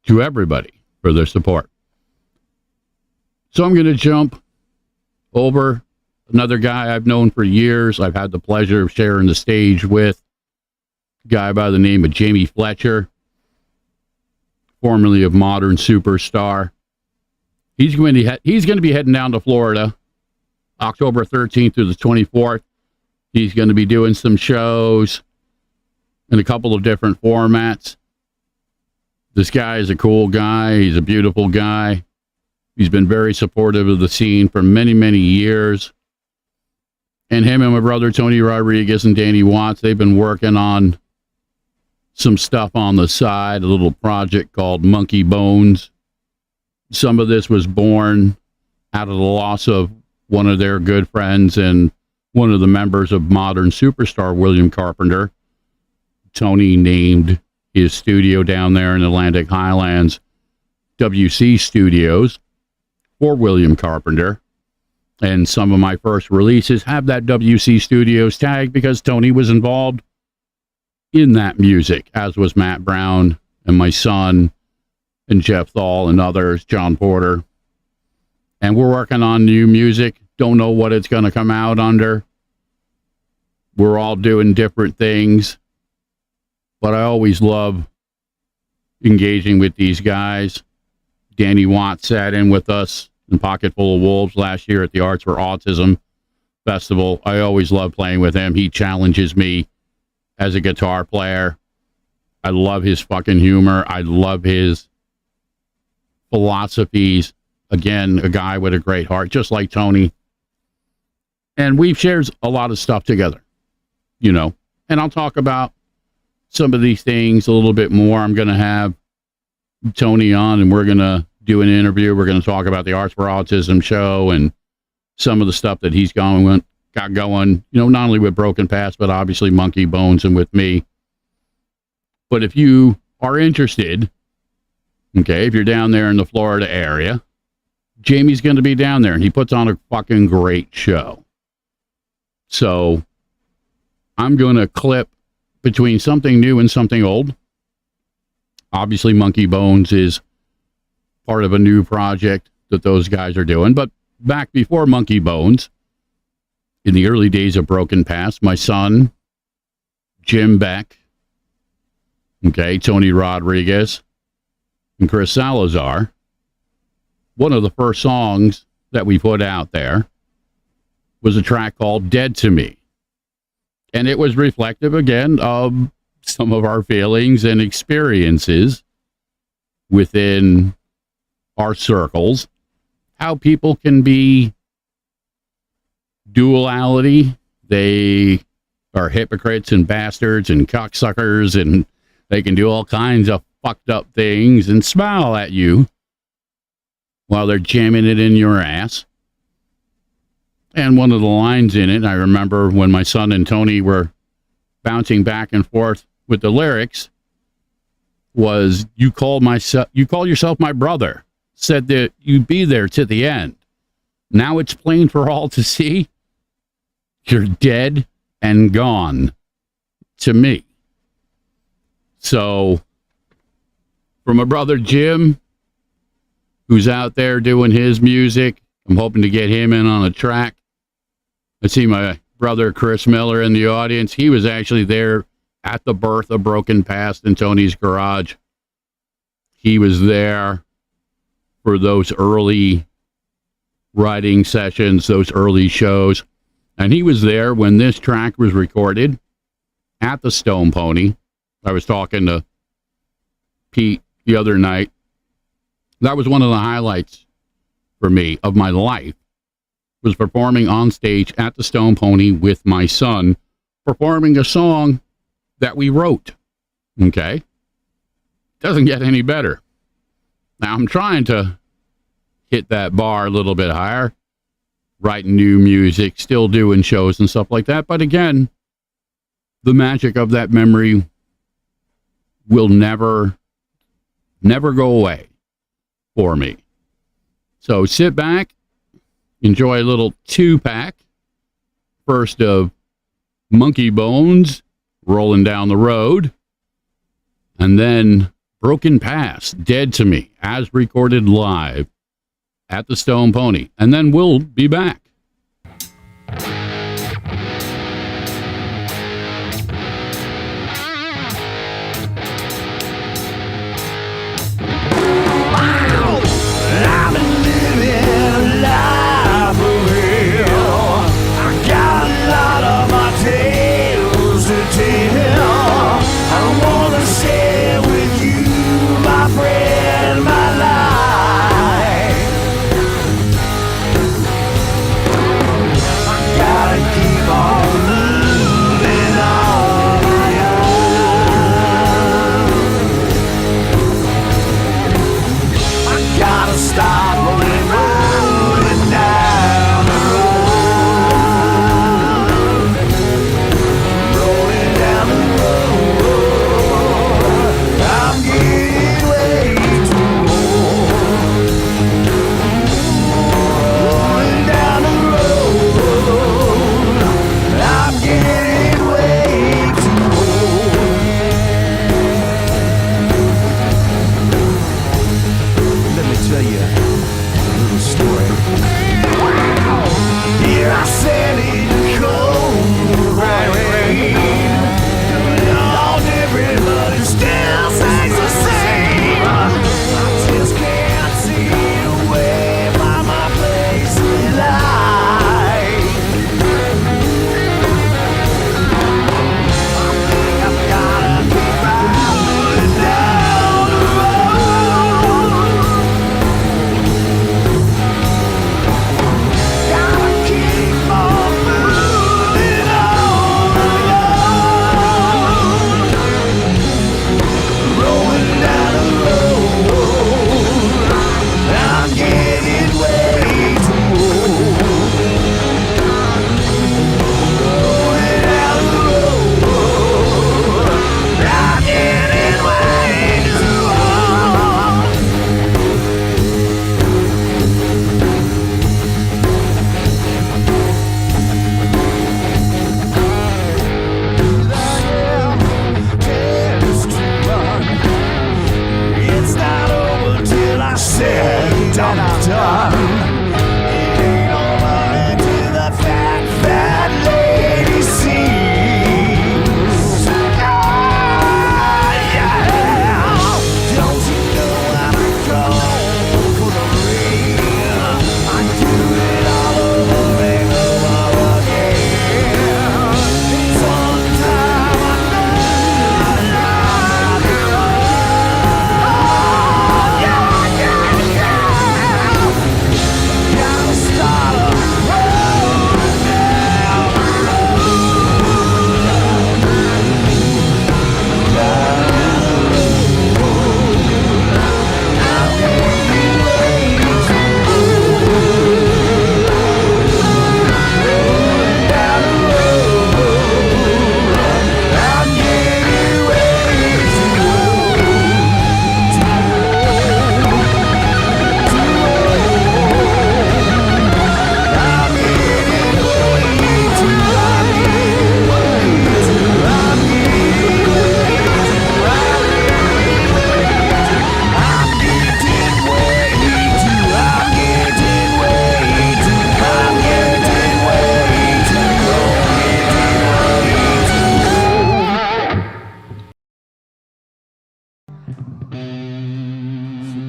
to everybody for their support. So I'm going to jump over another guy I've known for years. I've had the pleasure of sharing the stage with a guy by the name of Jamie Fletcher, formerly of Modern Superstar. He's going to be heading down to Florida October 13th through the 24th. He's going to be doing some shows in a couple of different formats. This guy is a cool guy. He's a beautiful guy. He's been very supportive of the scene for many, many years. And him and my brother, Tony Rodriguez and Danny Watts, they've been working on some stuff on the side, a little project called Monkey Bones. Some of this was born out of the loss of one of their good friends and one of the members of Modern Superstar, William Carpenter. Tony named his studio down there in Atlantic Highlands WC Studios for William Carpenter. And some of my first releases have that WC Studios tag because Tony was involved in that music, as was Matt Brown and my son and Jeff Thal and others, John Porter. And we're working on new music. Don't know what it's going to come out under. We're all doing different things. But I always love engaging with these guys. Danny Watts sat in with us in Pocket Full of Wolves last year at the Arts for Autism Festival. I always love playing with him. He challenges me as a guitar player. I love his fucking humor. I love his philosophies. Again, a guy with a great heart, just like Tony. And we've shared a lot of stuff together, you know. And I'll talk about some of these things a little bit more. I'm going to have Tony on, and we're going to do an interview. We're going to talk about the Arts for Autism show and some of the stuff that he's got going, you know, not only with Broken Past, but obviously Monkey Bones and with me. But if you are interested, okay, if you're down there in the Florida area, Jamie's going to be down there, and he puts on a fucking great show. So I'm going to clip between something new and something old. Obviously, Monkey Bones is part of a new project that those guys are doing. But back before Monkey Bones, in the early days of Broken Past, my son, Jim Beck, okay, Tony Rodriguez, and Chris Salazar, one of the first songs that we put out there was a track called Dead to Me. And it was reflective, again, of some of our feelings and experiences within our circles, how people can be duality. They are hypocrites and bastards and cocksuckers, and they can do all kinds of fucked up things and smile at you while they're jamming it in your ass. And one of the lines in it, I remember when my son and Tony were bouncing back and forth with the lyrics, was, you call yourself my brother, said that you'd be there to the end. Now it's plain for all to see. You're dead and gone to me. So, for my brother Jim, who's out there doing his music, I'm hoping to get him in on a track. I see my brother Chris Miller in the audience. He was actually there at the birth of Broken Past in Tony's garage. He was there for those early writing sessions, those early shows. And he was there when this track was recorded at the Stone Pony. I was talking to Pete the other night. That was one of the highlights for me of my life, was performing on stage at the Stone Pony with my son, performing a song that we wrote. Okay? Doesn't get any better. Now I'm trying to hit that bar a little bit higher, writing new music, still doing shows and stuff like that. But again, the magic of that memory will never go away for me. So sit back, enjoy a little 2-pack. First of Monkey Bones, Rolling Down the Road, and then Broken Past, Dead to Me, as recorded live at the Stone Pony. And then we'll be back. Everybody still says the same. I just can't see done. It ain't over until the fat, fat lady sings. Yeah. Don't you know I'm going for the ring? I do it all over and over again. Sometime I gotta start a road now.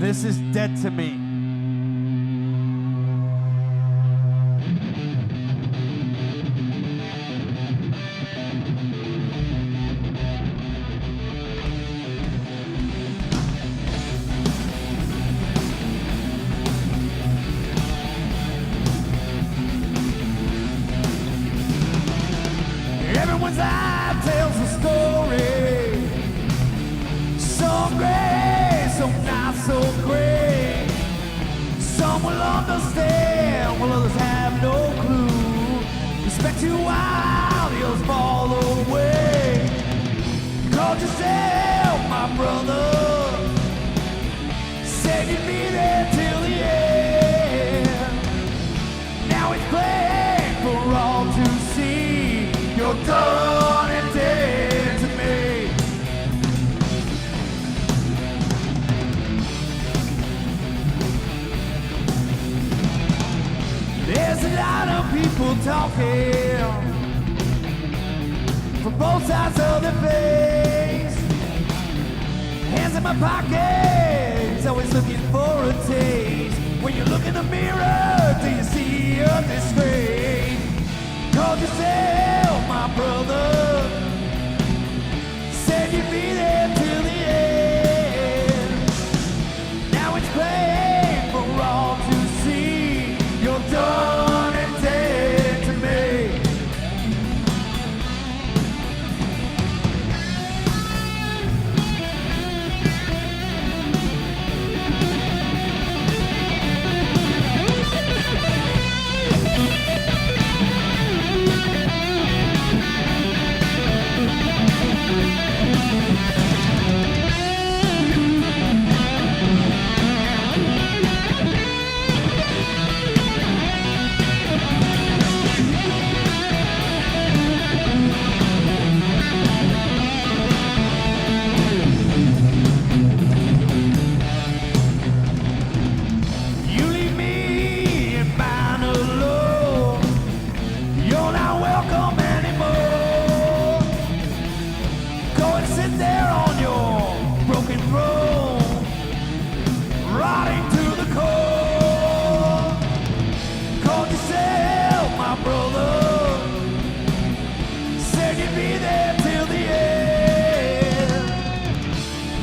This is dead to me. Everyone's eye tells a story. Some great, some not so great. Some will understand, while others have no clue. Respect you while the others fall away. You called yourself my brother. Said you'd be there till the end. Now it's plain for all to see. You're done and dead to me. There's a lot of people talking from both sides of their face. Hands in my pockets, always looking for a taste. When you look in the mirror, do you see your disgrace? Called yourself my brother. Said you'd be there till the end. Now it's plain for all to see. You're done and dead to me. You leave me and mine alone. You're not welcome anymore. Go and sit there on your broken throne, rotting to the core. Called yourself my brother. Said you'd be there till the end.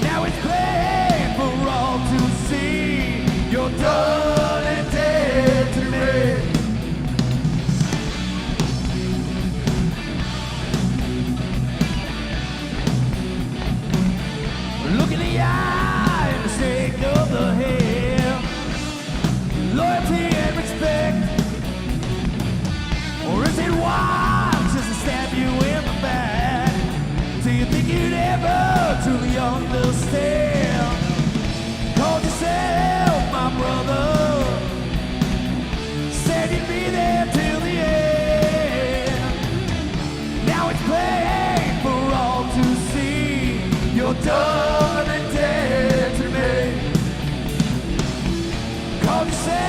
Now it's plain for all to see. You're done and dead to me. Look in the eye and the shake of the head. Loyalty and respect. Or is it wise just to stab you in the back? Do you think you'd ever truly understand? Called yourself my brother. Said you'd be there till the end. Now it's plain for all to see. You're done and dead to me. Called yourself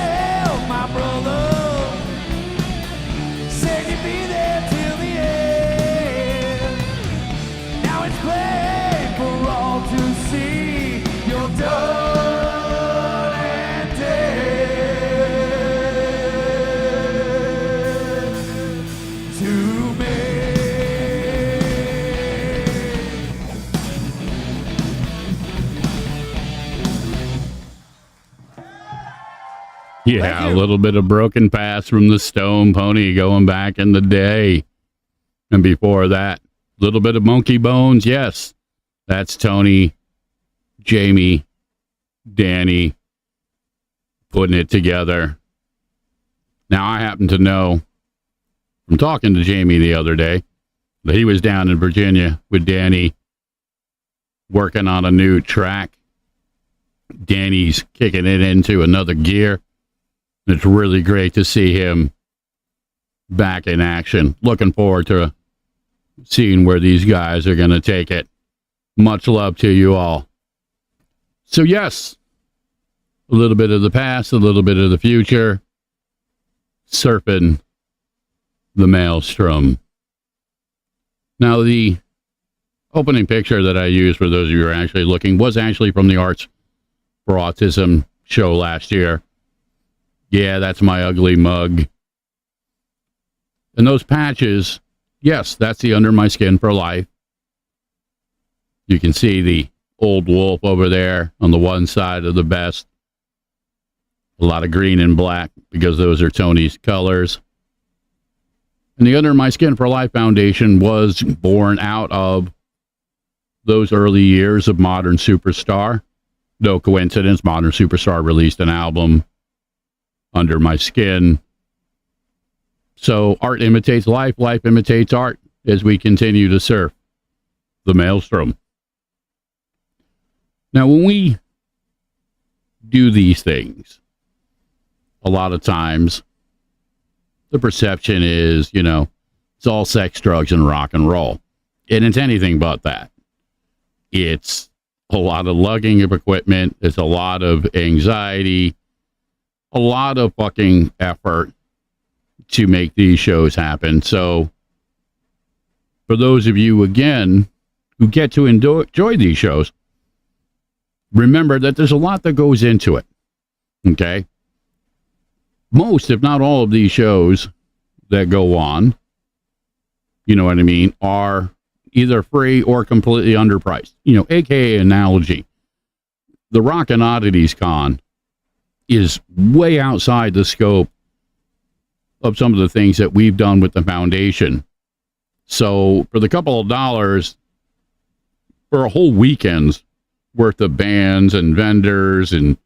Yeah, a little bit of broken paths from the Stone Pony going back in the day. And before that, a little bit of Monkey Bones. Yes, that's Tony, Jamie, Danny putting it together. Now, I happen to know from talking to Jamie the other day that he was down in Virginia with Danny working on a new track. Danny's kicking it into another gear. It's really great to see him back in action. Looking forward to seeing where these guys are going to take it. Much love to you all. So yes, a little bit of the past, a little bit of the future, surfing the Maelstrom. Now, the opening picture that I used, for those of you who are actually looking, was actually from the Arts for Autism show last year. Yeah, that's my ugly mug. And those patches, yes, that's the Under My Skin for Life. You can see the old wolf over there on the one side of the vest. A lot of green and black because those are Tony's colors. And the Under My Skin for Life Foundation was born out of those early years of Modern Superstar. No coincidence, Modern Superstar released an album, Under My Skin. So art imitates life, life imitates art as we continue to surf the Maelstrom. Now, when we do these things, a lot of times the perception is, you know, it's all sex, drugs, and rock and roll. And it's anything but that. It's a lot of lugging of equipment. It's a lot of anxiety, a lot of fucking effort to make these shows happen. So for those of you, again, who get to enjoy these shows, remember that there's a lot that goes into it. Okay? Most, if not all, of these shows that go on, you know what I mean, are either free or completely underpriced. You know, aka analogy. The Rockin' Oddities Con is way outside the scope of some of the things that we've done with the foundation. So for the couple of dollars for a whole weekend's worth of bands and vendors and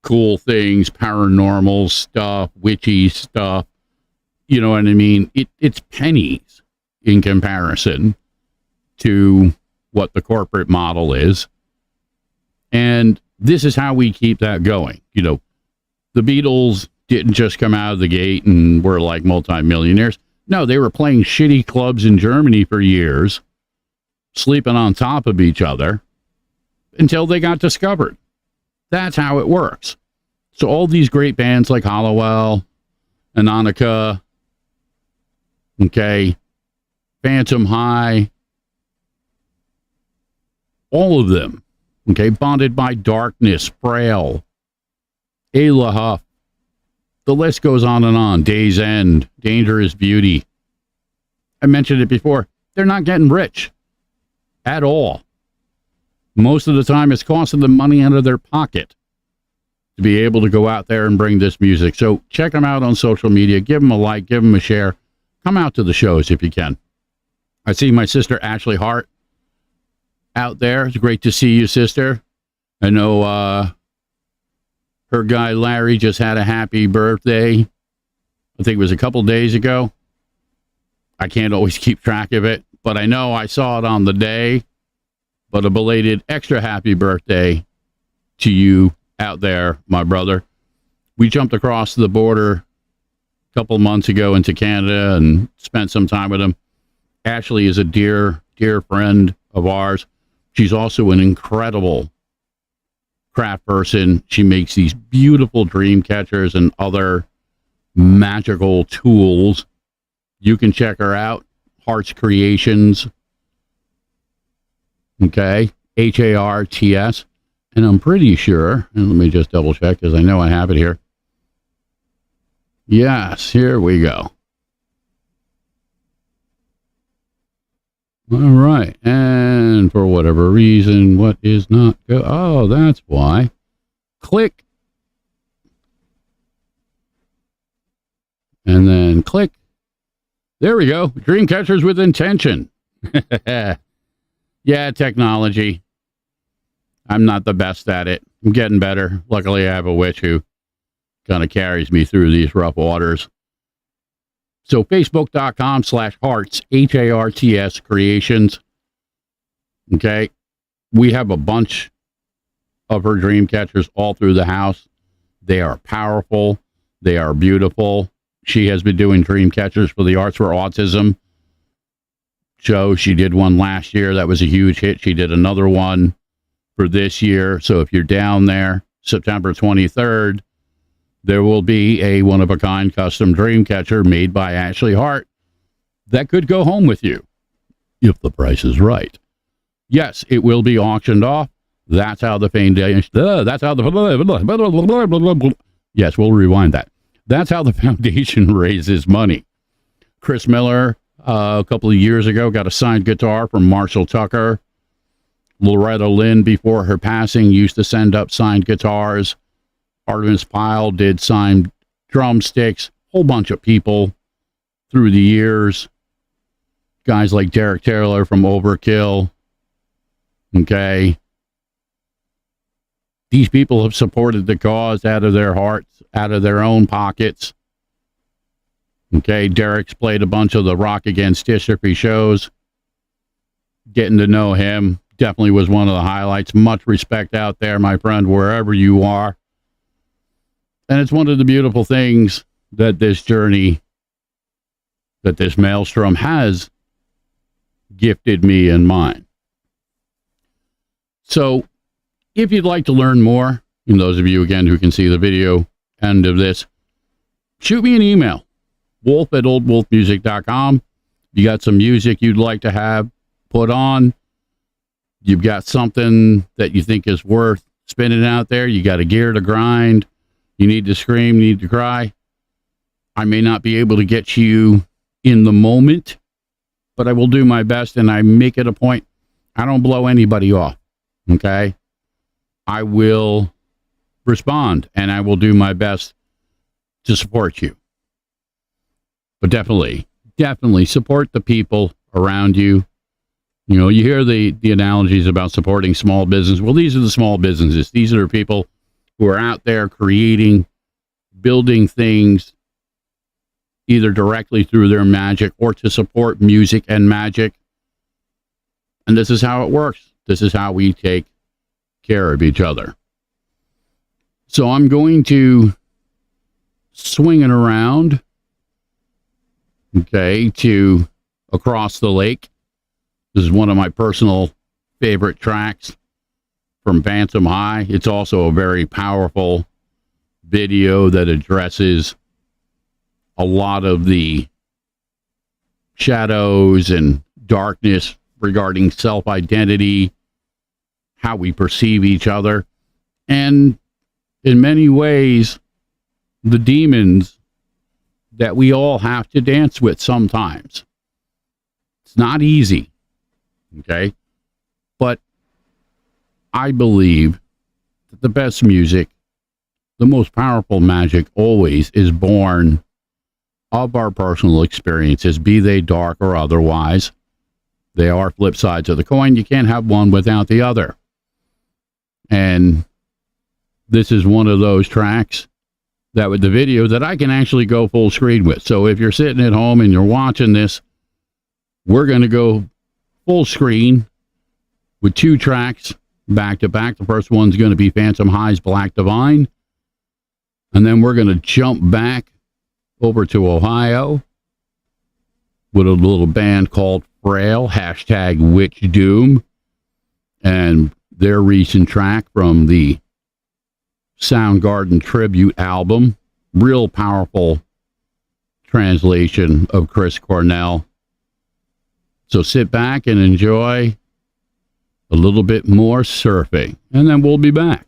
cool things, paranormal stuff, witchy stuff, you know what I mean? It's pennies in comparison to what the corporate model is. And this is how we keep that going. You know, the Beatles didn't just come out of the gate and were like multimillionaires. No, they were playing shitty clubs in Germany for years, sleeping on top of each other until they got discovered. That's how it works. So all these great bands like Hollowell, Anonica, okay, Phantom High, all of them, okay, Bonded by Darkness, Frail, Ayla Huff, the list goes on and on. Day's End, Dangerous Beauty. I mentioned it before. They're not getting rich at all. Most of the time, it's costing them money out of their pocket to be able to go out there and bring this music. So check them out on social media. Give them a like. Give them a share. Come out to the shows if you can. I see my sister Ashley Hart out there. It's great to see you, sister. I know her guy Larry just had a happy birthday. I think it was a couple days ago. I can't always keep track of it, but I know I saw it on the day. But a belated extra happy birthday to you out there, my brother. We jumped across the border a couple months ago into Canada and spent some time with him. Ashley is a dear, dear friend of ours. She's also an incredible craft person. She makes these beautiful dream catchers and other magical tools. You can check her out. Hearts Creations. Okay. HARTS. And I'm pretty sure, and let me just double check because I know I have it here. Yes, here we go. All right. And for whatever reason, what is not go? Oh, that's why. Click And then click. There we go. Dream catchers with intention. Yeah, technology. I'm not the best at it. I'm getting better. Luckily, I have a witch who kind of carries me through these rough waters. So facebook.com/hearts, HARTS creations. Okay. We have a bunch of her dream catchers all through the house. They are powerful. They are beautiful. She has been doing dream catchers for the Arts for Autism show. She did one last year. That was a huge hit. She did another one for this year. So if you're down there, September 23rd, there will be a one-of-a-kind custom dream catcher made by Ashley Hart that could go home with you if the price is right. Yes, it will be auctioned off. That's how the foundation. Yes, we'll rewind that. That's how the foundation raises money. Chris Miller, a couple of years ago, got a signed guitar from Marshall Tucker. Loretta Lynn, before her passing, used to send up signed guitars. Artemis Pyle did signed drumsticks. Whole bunch of people through the years. Guys like Derek Taylor from Overkill. Okay. These people have supported the cause out of their hearts, out of their own pockets. Okay, Derek's played a bunch of the Rock Against Dystrophy shows. Getting to know him definitely was one of the highlights. Much respect out there, my friend, wherever you are. And it's one of the beautiful things that this journey, that this Maelstrom has gifted me and mine. So, if you'd like to learn more, and those of you, again, who can see the video end of this, shoot me an email, wolf@oldwolfmusic.com. You got some music you'd like to have put on, you've got something that you think is worth spinning out there, you got a gear to grind, you need to scream, you need to cry. I may not be able to get you in the moment, but I will do my best, and I make it a point. I don't blow anybody off, okay? I will respond, and I will do my best to support you. But definitely support the people around you. You know, you hear the analogies about supporting small business. Well, these are the small businesses. These are the people who are out there creating, building things, either directly through their magic or to support music and magic. And this is how it works. This is how we take care of each other. So I'm going to swing it around, okay, to Across the Lake. This is one of my personal favorite tracks from Phantom High. It's also a very powerful video that addresses a lot of the shadows and darkness regarding self-identity, how we perceive each other, and in many ways, the demons that we all have to dance with sometimes. It's not easy, okay? But I believe that the best music, the most powerful magic always is born of our personal experiences, be they dark or otherwise. They are flip sides of the coin. You can't have one without the other. And this is one of those tracks that with the video that I can actually go full screen with. So if you're sitting at home and you're watching this, we're going to go full screen with two tracks back to back. The first one's going to be Phantom High's Black Divine. And then we're going to jump back over to Ohio with a little band called Frail, hashtag Witch Doom, and their recent track from the Soundgarden tribute album. Real powerful translation of Chris Cornell. So sit back and enjoy a little bit more surfing, and then we'll be back.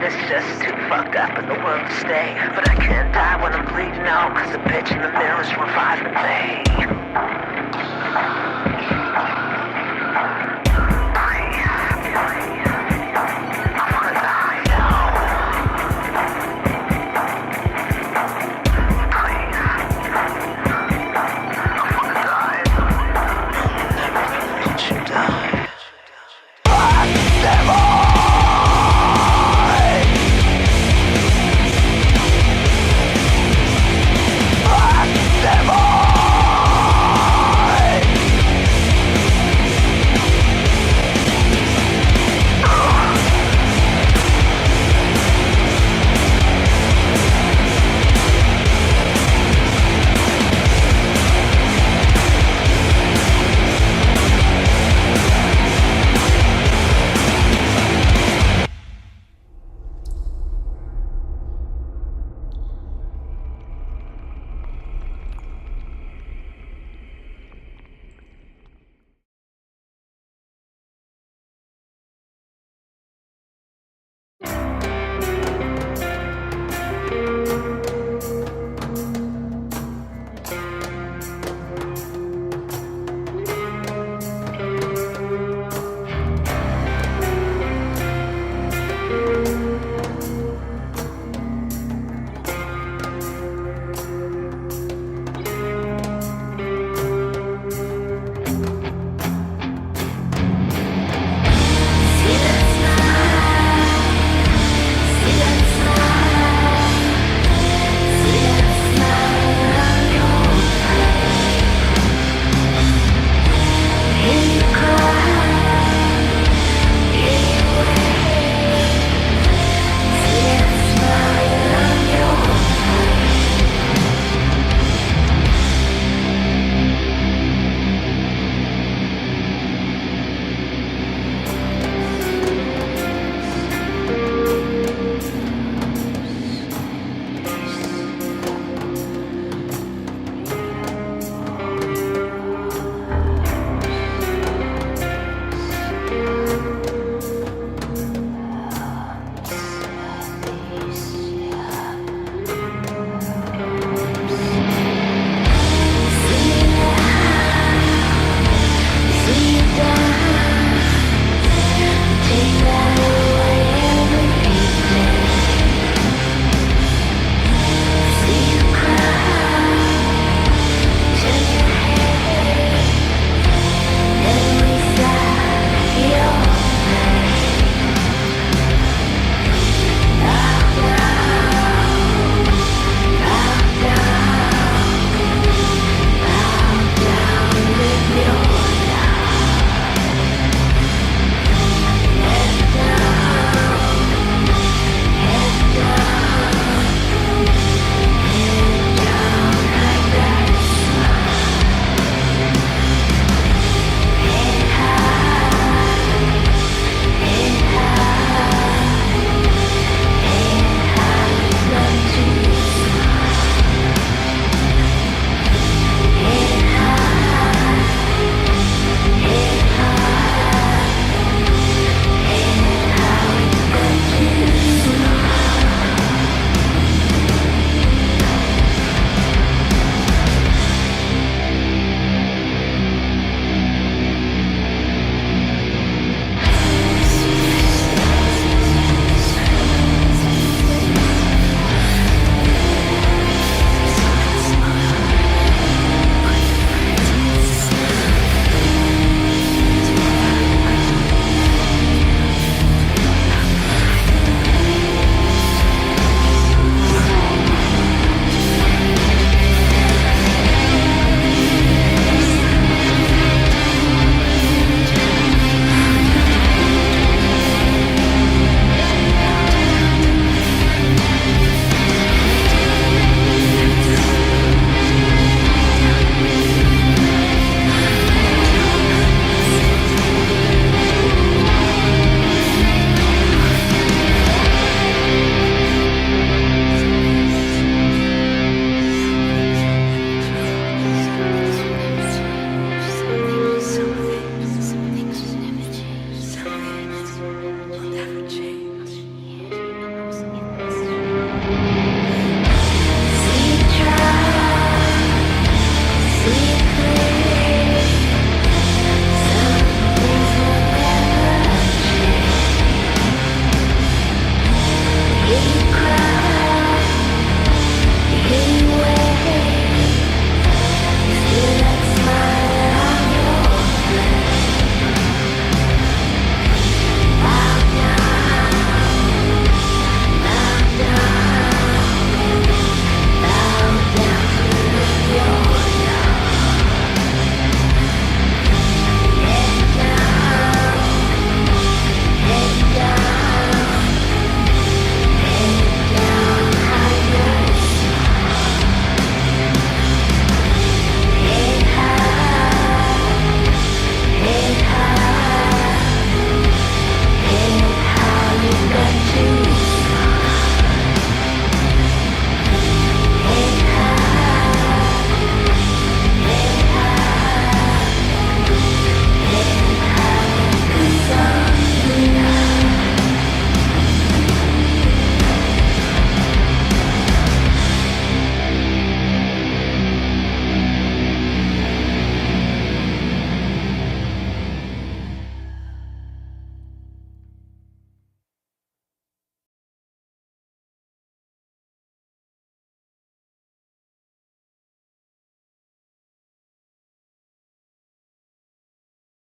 it's just too fucked up in the world to stay. But I can't die when I'm bleeding out, cause the bitch in the mirror's reviving me. Devil!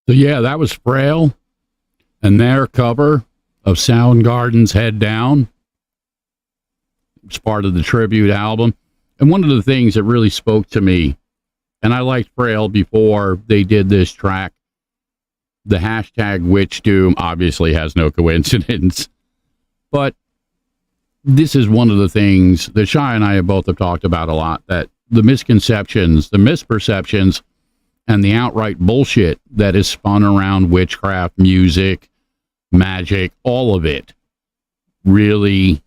So yeah, that was Frail and their cover of Soundgarden's Head Down. It's part of the tribute album. And one of the things that really spoke to me, and I liked Frail before they did this track, the hashtag Witch Doom obviously has no coincidence. But this is one of the things that Shai and I have both talked about a lot, that the misconceptions, the misperceptions, and the outright bullshit that is spun around witchcraft, music, magic, all of it really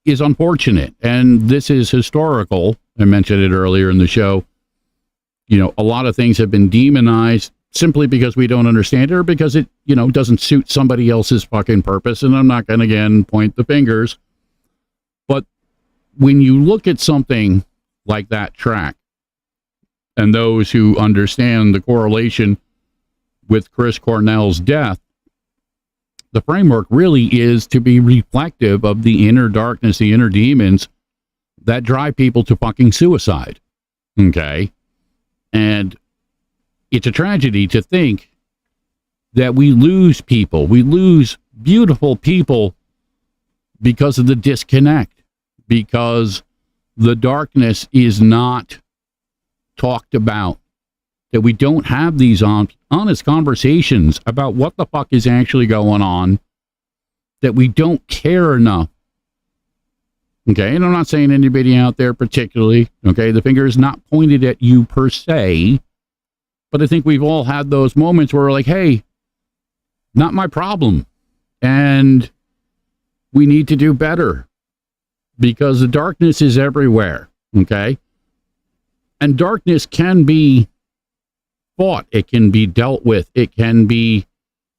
is unfortunate. And this is historical. I mentioned it earlier in the show. You know, a lot of things have been demonized simply because we don't understand it, or because it, you know, doesn't suit somebody else's fucking purpose. And I'm not going to, again, point the fingers. But when you look at something like that track, and those who understand the correlation with Chris Cornell's death, the framework really is to be reflective of the inner darkness, the inner demons that drive people to fucking suicide. Okay? And it's a tragedy to think that we lose people, we lose beautiful people because of the disconnect, because the darkness is not talked about, that we don't have these honest conversations about what the fuck is actually going on, that we don't care enough. Okay, and I'm not saying anybody out there particularly, okay, the finger is not pointed at you per se, but I think we've all had those moments where we're like, hey, not my problem, and we need to do better, because the darkness is everywhere, okay? And darkness can be fought. It can be dealt with. It can be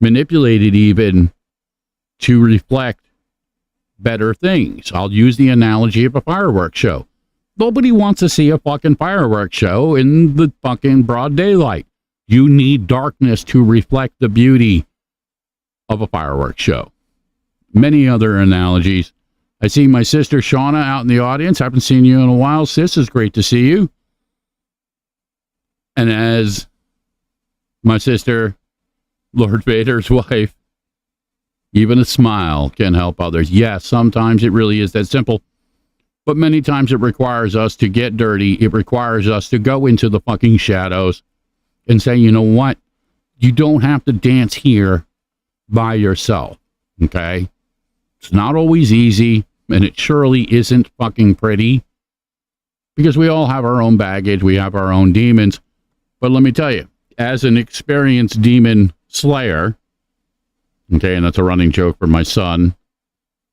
manipulated even to reflect better things. I'll use the analogy of a fireworks show. Nobody wants to see a fucking fireworks show in the fucking broad daylight. You need darkness to reflect the beauty of a fireworks show. Many other analogies. I see my sister Shauna out in the audience. Haven't seen you in a while, sis. It's great to see you. And as my sister, Lord Vader's wife, even a smile can help others. Yes, sometimes it really is that simple. But many times it requires us to get dirty. It requires us to go into the fucking shadows and say, you know what? You don't have to dance here by yourself. Okay? It's not always easy, and it surely isn't fucking pretty, because we all have our own baggage. We have our own demons. But let me tell you, as an experienced demon slayer, okay, and that's a running joke for my son,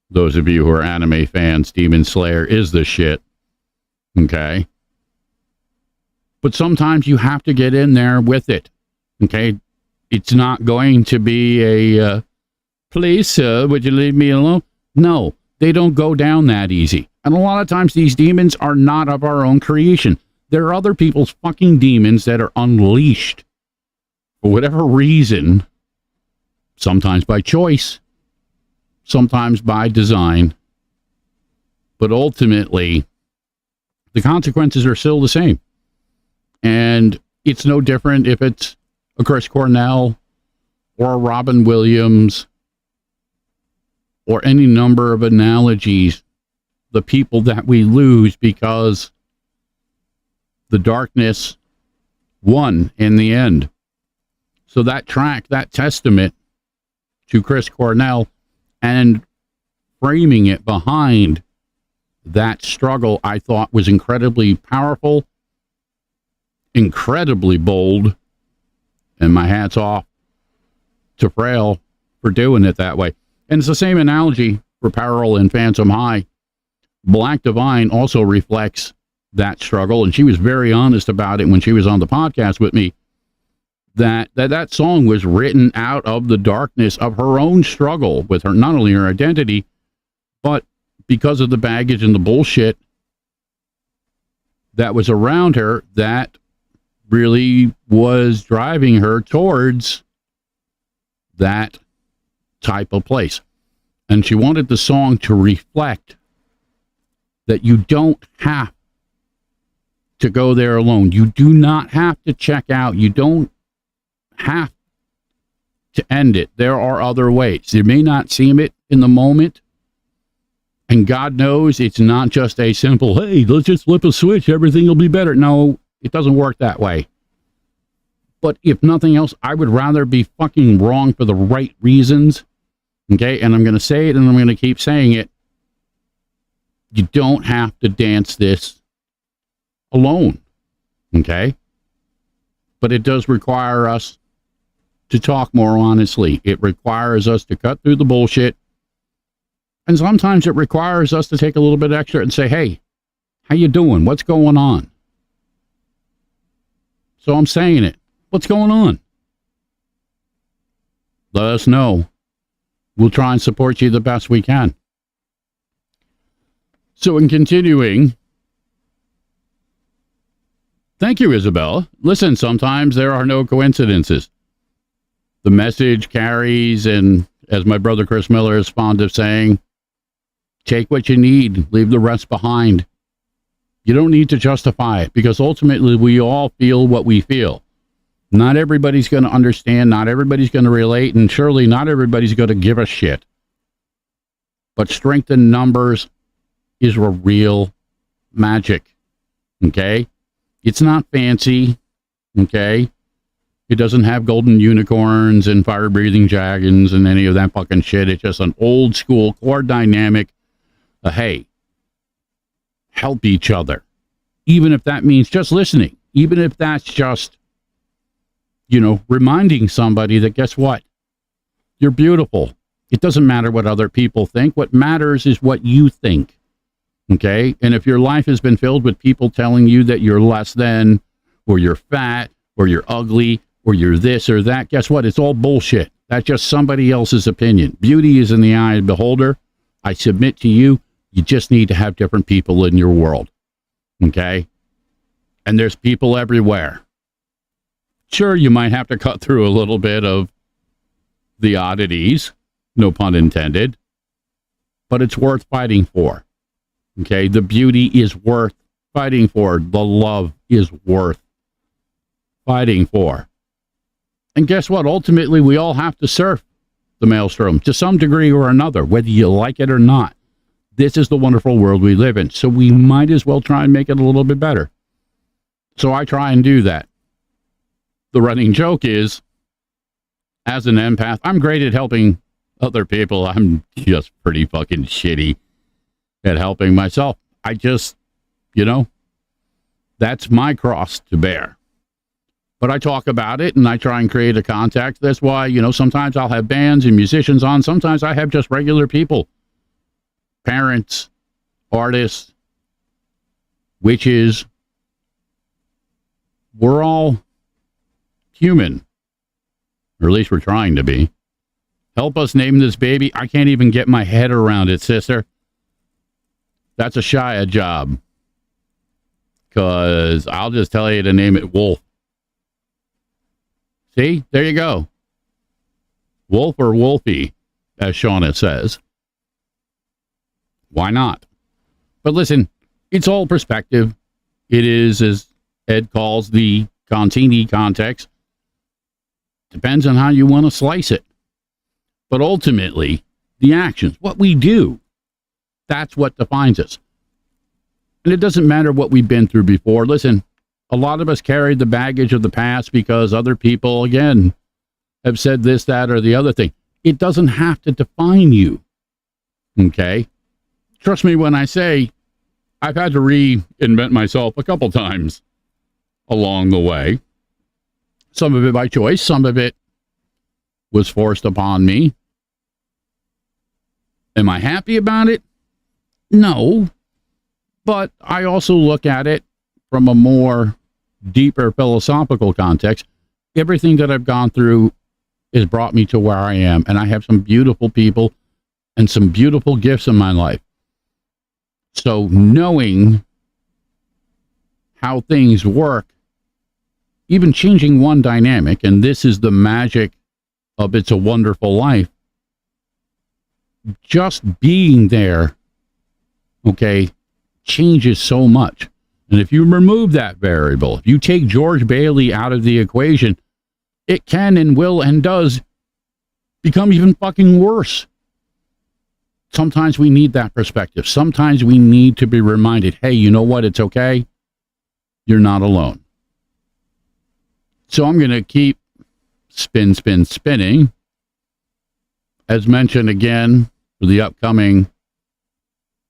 those of you who are anime fans, Demon Slayer is the shit, okay? But sometimes you have to get in there with it, okay? It's not going to be a, please, would you leave me alone? No, they don't go down that easy. And a lot of times these demons are not of our own creation. There are other people's fucking demons that are unleashed for whatever reason, sometimes by choice, sometimes by design. But ultimately, the consequences are still the same. And it's no different if it's a Chris Cornell or a Robin Williams or any number of analogies, the people that we lose because the darkness won in the end. So that track, that testament to Chris Cornell, and framing it behind that struggle, I thought was incredibly powerful, incredibly bold, and my hat's off to Frail for doing it that way. And it's the same analogy for Peril and Phantom High. Black Divine also reflects that struggle, and she was very honest about it when she was on the podcast with me, that song was written out of the darkness of her own struggle with her, not only her identity, but because of the baggage and the bullshit that was around her that really was driving her towards that type of place. And she wanted the song to reflect that you don't have to go there alone. You do not have to check out. You don't have to end it. There are other ways. You may not see it in the moment, and God knows it's not just a simple, hey, let's just flip a switch, everything will be better. No, it doesn't work that way. But if nothing else, I would rather be fucking wrong for the right reasons. Okay, and I'm going to say it and I'm going to keep saying it. You don't have to dance this alone. Okay? But it does require us to talk more honestly. It requires us to cut through the bullshit. And sometimes it requires us to take a little bit extra and say, hey, how you doing? What's going on? So I'm saying it. What's going on? Let us know. We'll try and support you the best we can. So in continuing, thank you, Isabella. Listen, sometimes there are no coincidences. The message carries, and as my brother Chris Miller is fond of saying, take what you need, leave the rest behind. You don't need to justify it, because ultimately we all feel what we feel. Not everybody's going to understand, not everybody's going to relate, and surely not everybody's going to give a shit. But strength in numbers is a real magic, okay? It's not fancy, okay? It doesn't have golden unicorns and fire-breathing dragons and any of that fucking shit. It's just an old-school core dynamic. Hey, help each other. Even if that means just listening. Even if that's just, reminding somebody that, guess what? You're beautiful. It doesn't matter what other people think. What matters is what you think. Okay? And if your life has been filled with people telling you that you're less than, or you're fat, or you're ugly, or you're this or that, guess what? It's all bullshit. That's just somebody else's opinion. Beauty is in the eye of the beholder. I submit to you, you just need to have different people in your world. Okay? And there's people everywhere. Sure, you might have to cut through a little bit of the oddities, no pun intended, but it's worth fighting for. Okay? The beauty is worth fighting for. The love is worth fighting for. And guess what? Ultimately, we all have to surf the Maelstrom to some degree or another, whether you like it or not. This is the wonderful world we live in, so we might as well try and make it a little bit better. So I try and do that. The running joke is, as an empath, I'm great at helping other people. I'm just pretty fucking shitty at helping myself. I just, that's my cross to bear. But I talk about it and I try and create a contact. That's why, sometimes I'll have bands and musicians on. Sometimes I have just regular people. Parents, artists, witches. We're all human. Or at least we're trying to be. Help us name this baby. I can't even get my head around it, sister. That's a Shia job. Because I'll just tell you to name it Wolf. See? There you go. Wolf or Wolfie, as Shauna says. Why not? But listen, it's all perspective. It is, as Ed calls, the Contini context. Depends on how you want to slice it. But ultimately, the actions, what we do, that's what defines us. And it doesn't matter what we've been through before. Listen, a lot of us carried the baggage of the past because other people, again, have said this, that, or the other thing. It doesn't have to define you. Okay? Trust me when I say I've had to reinvent myself a couple times along the way. Some of it by choice, some of it was forced upon me. Am I happy about it? No. But I also look at it from a more deeper philosophical context. Everything that I've gone through has brought me to where I am. And I have some beautiful people and some beautiful gifts in my life. So knowing how things work, even changing one dynamic, and this is the magic of It's a Wonderful Life, just being there, okay, changes so much. And if you remove that variable, if you take George Bailey out of the equation, it can and will and does become even fucking worse. Sometimes we need that perspective. Sometimes we need to be reminded, hey, you know what? It's okay. You're not alone. So I'm going to keep spinning. As mentioned again, for the upcoming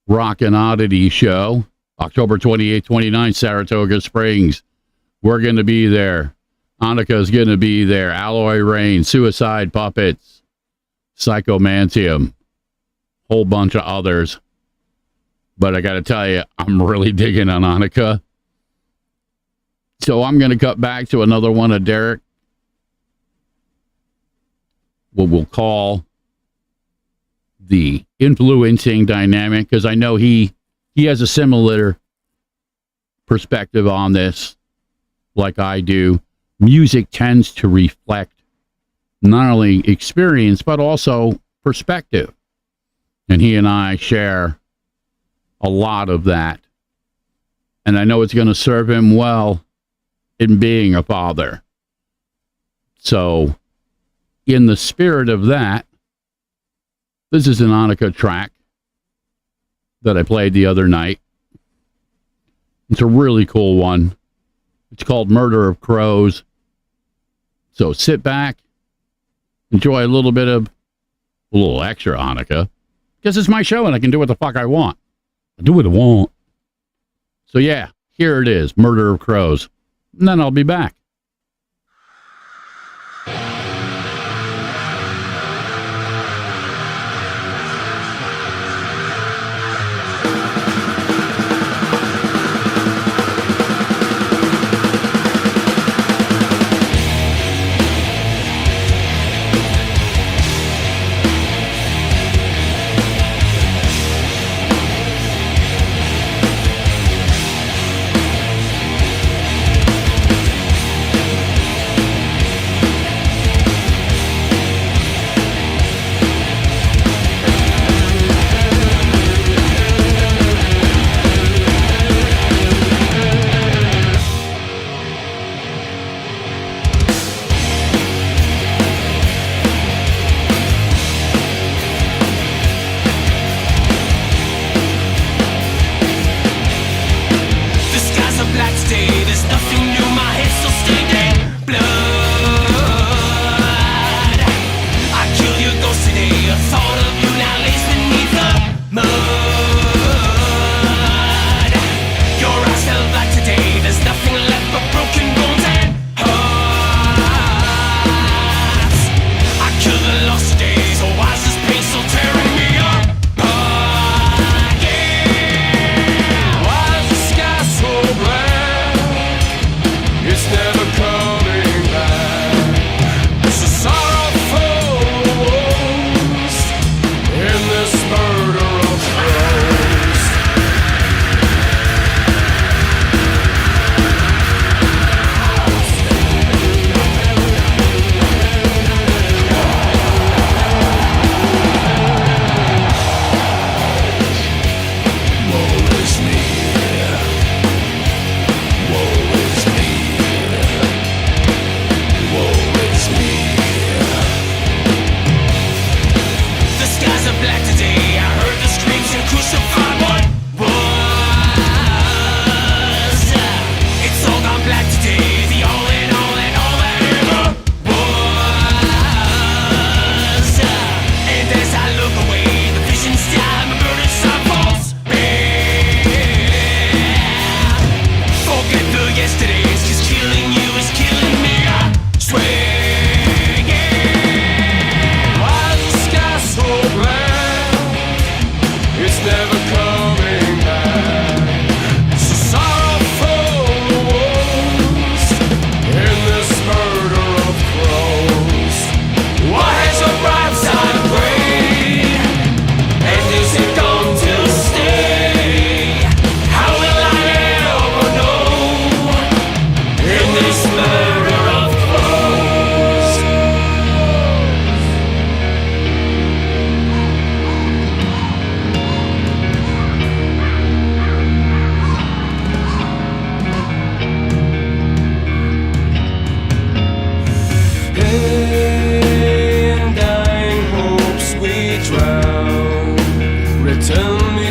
Rock and Oddity show, October 28th, 29th, Saratoga Springs. We're going to be there. Annika's going to be there. Alloy Rain, Suicide Puppets, Psychomantium, whole bunch of others. But I got to tell you, I'm really digging on Annika. So I'm going to cut back to another one of Derek, what we'll call the influencing dynamic, because I know he has a similar perspective on this, like I do. Music tends to reflect not only experience, but also perspective. And he and I share a lot of that. And I know it's going to serve him well in being a father. So, in the spirit of that, this is an Annika track that I played the other night. It's a really cool one. It's called Murder of Crows. So sit back, enjoy a little extra Annika, because it's my show and I can do what the fuck I want. I do what I want. So yeah, here it is, Murder of Crows. And then I'll be back.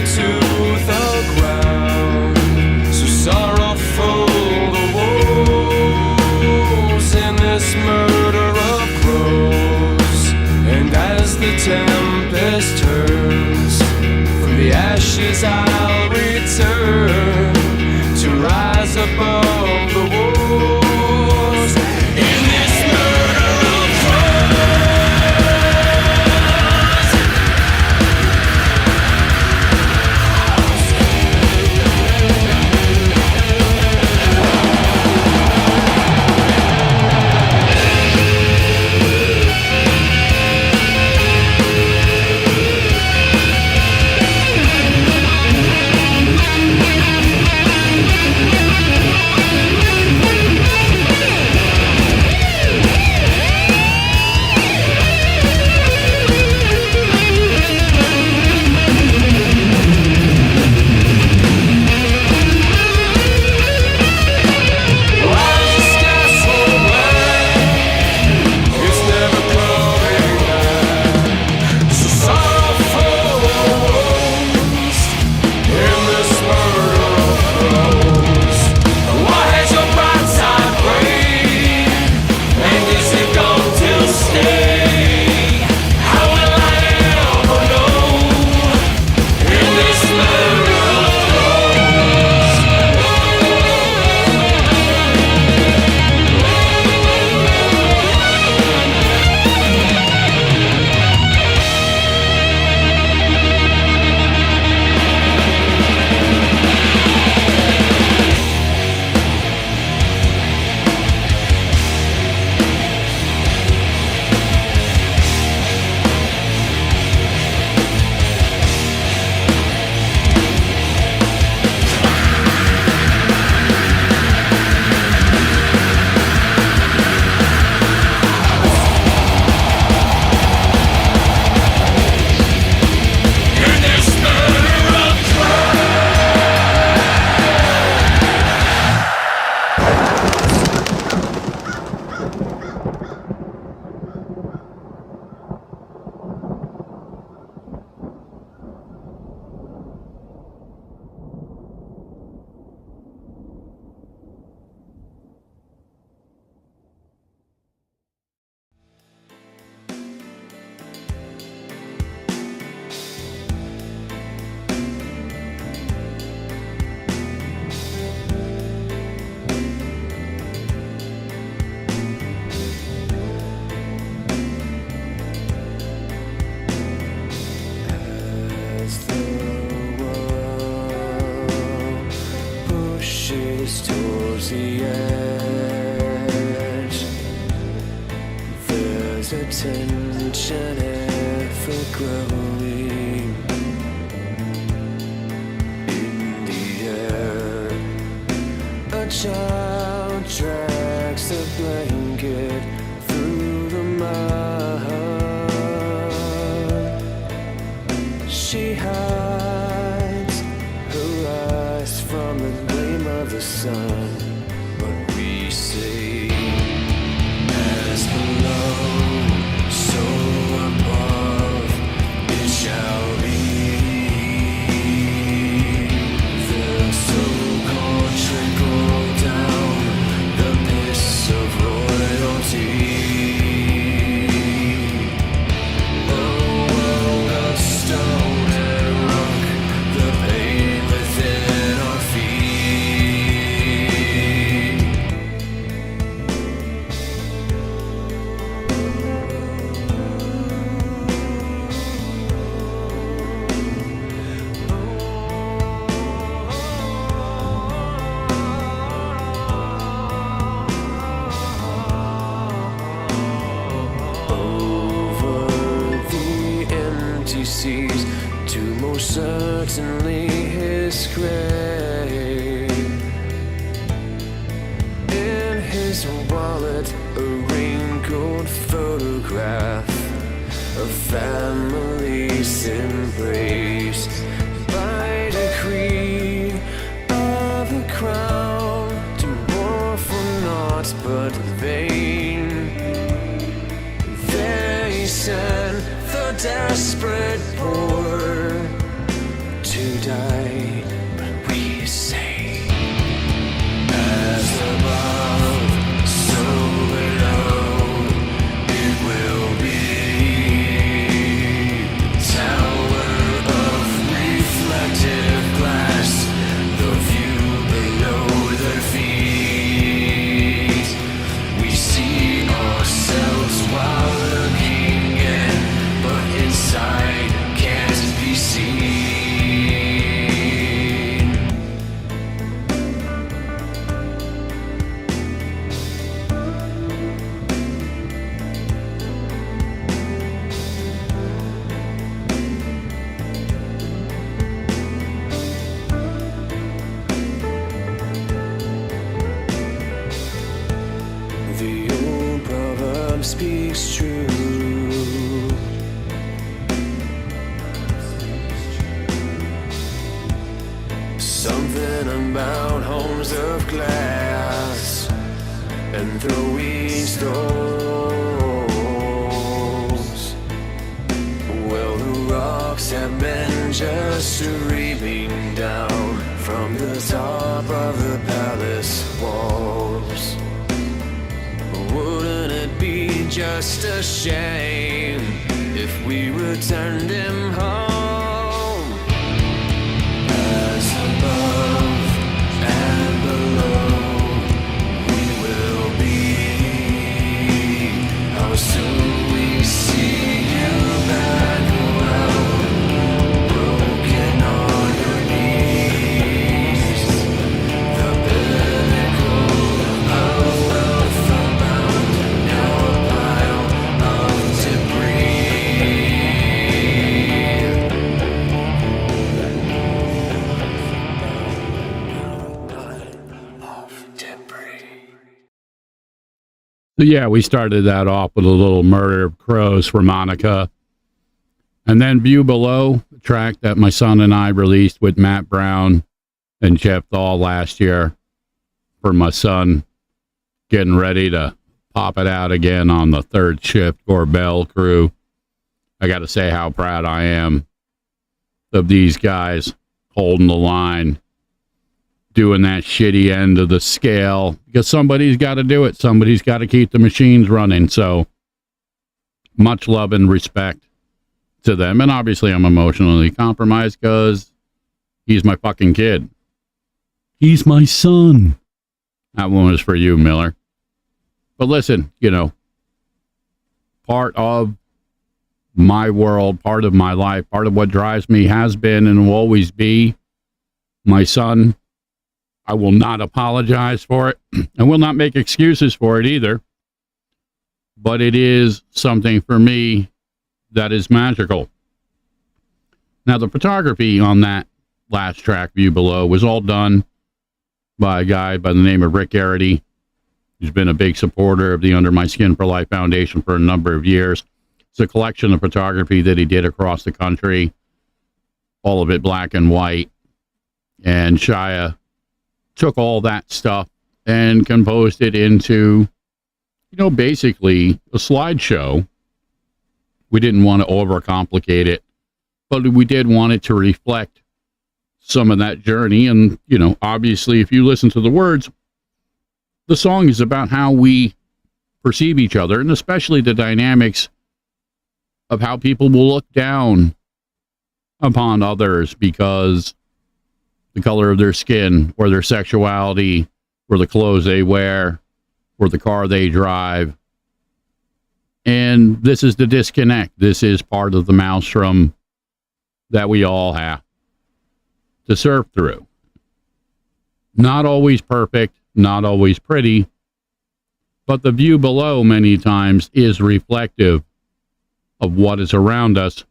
to the ground. So sorrowful the woes in this murder of crows. And as the tempest turns, from the ashes I'll return to rise above the wars. In this murder of crows. Towards the edge, there's a tension ever growing in the air. A child drags a blanket through the mud. She hides her eyes from the gleam of the sun, but we say, as below, so above, it shall be. The so-called trickle down the piss of royalty. A world of stone and rock, the pain within our feet. Over the empty seas, to most certainly his grave. In his wallet, a wrinkled photograph of family's embrace. By decree of the crown, to war for naught but vain. They send the desperate poor to die, but we say, as above, so below, it will be. The tower of reflective glass, the view below their feet. We see ourselves while looking in, but inside can't be seen. The old proverb speaks true. Something about homes of glass and throwing stones. Well, the rocks have been just streaming down from the top of the palace walls. Wouldn't it be just a shame if we returned him home? As above and below, we will be. How soon we see you back around, broken on your knees. The pinnacle of wealth abound, now a pile of debris. So yeah, we started that off with a little Murder of Crows for Monica. And then View Below, a track that my son and I released with Matt Brown and Jeff Dahl last year for my son, getting ready to pop it out again on the third shift Gorbel crew. I got to say how proud I am of these guys holding the line, doing that shitty end of the scale, because somebody's got to do it. Somebody's got to keep the machines running. So much love and respect to them. And obviously I'm emotionally compromised because he's my fucking kid. He's my son. That one was for you, Miller. But listen, you know, part of my world, part of my life, part of what drives me has been and will always be my son. I will not apologize for it. I will not make excuses for it either. But it is something for me that is magical. Now, the photography on that last track, View Below, was all done by a guy by the name of Rick Garrity, who's been a big supporter of the Under My Skin for Life Foundation for a number of years. It's a collection of photography that he did across the country, all of it black and white. And Shia took all that stuff and composed it into, you know, basically a slideshow. We didn't want to overcomplicate it, but we did want it to reflect some of that journey. And, you know, obviously, if you listen to the words, the song is about how we perceive each other, and especially the dynamics of how people will look down upon others because the color of their skin, or their sexuality, or the clothes they wear, or the car they drive. And this is the disconnect. This is part of the maelstrom that we all have to surf through. Not always perfect, not always pretty, but the view below many times is reflective of what is around us.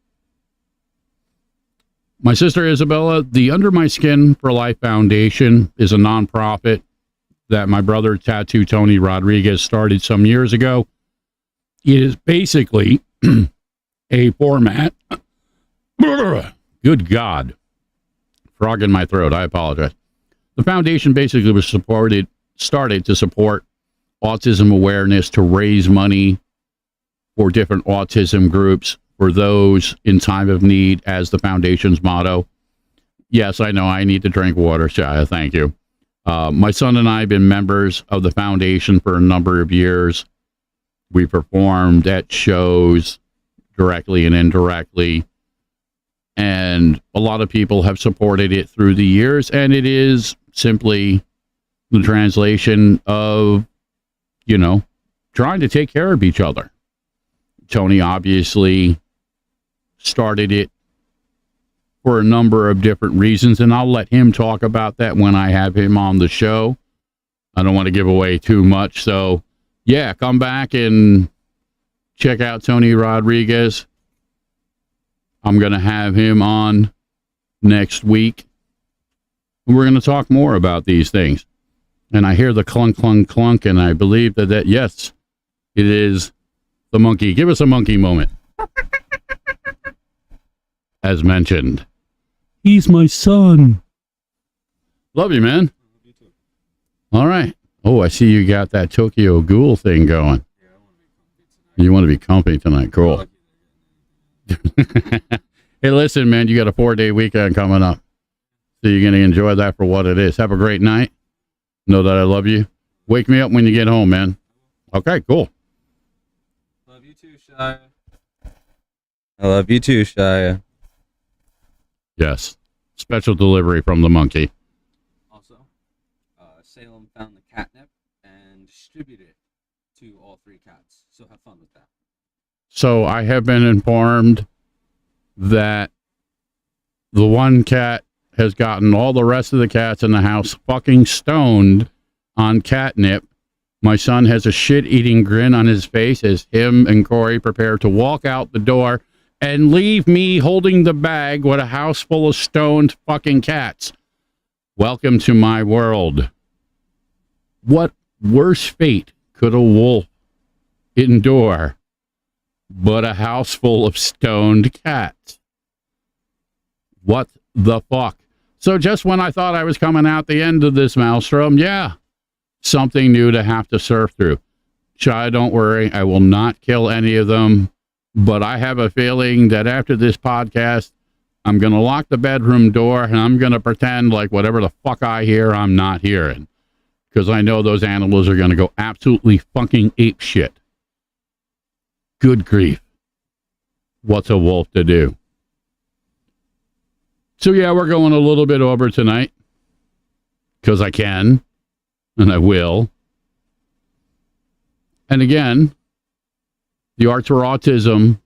My sister Isabella, the Under My Skin for Life Foundation is a nonprofit that my brother Tattoo Tony Rodriguez started some years ago. It is basically a format. Good God. Frog in my throat. I apologize. The foundation basically was started to support autism awareness, to raise money for different autism groups, for those in time of need, as the foundation's motto. Yes, I know. I need to drink water, Shia. Thank you. My son and I have been members of the foundation for a number of years. We performed at shows directly and indirectly. And a lot of people have supported it through the years. And it is simply the translation of, you know, trying to take care of each other. Tony obviously started it for a number of different reasons, and I'll let him talk about that when I have him on the show. I don't want to give away too much, so yeah, come back and check out Tony Rodriguez. I'm going to have him on next week, and we're going to talk more about these things. And I hear the clunk, clunk, clunk, and I believe that yes, it is the monkey. Give us a monkey moment. As mentioned. He's my son. Love you, man. All right. Oh, I see you got that Tokyo Ghoul thing going. You want to be comfy tonight. Cool. Hey, listen, man, you got a 4-day weekend coming up. So you're going to enjoy that for what it is. Have a great night. Know that I love you. Wake me up when you get home, man. Okay, cool. Love you too, Shia. I love you too, Shia. Yes. Special delivery from the monkey. Also, Salem found the catnip and distributed it to all 3 cats. So have fun with that. So I have been informed that the one cat has gotten all the rest of the cats in the house fucking stoned on catnip. My son has a shit-eating grin on his face as him and Corey prepare to walk out the door and leave me holding the bag with a house full of stoned fucking cats. Welcome to my world. What worse fate could a wolf endure but a house full of stoned cats? What the fuck? So just when I thought I was coming out the end of this maelstrom, yeah, something new to have to surf through. Shia, don't worry. I will not kill any of them. But I have a feeling that after this podcast, I'm going to lock the bedroom door and I'm going to pretend like whatever the fuck I hear, I'm not hearing. Because I know those animals are going to go absolutely fucking ape shit. Good grief. What's a wolf to do? So yeah, we're going a little bit over tonight. Because I can. And I will. And again, the Arts for Autism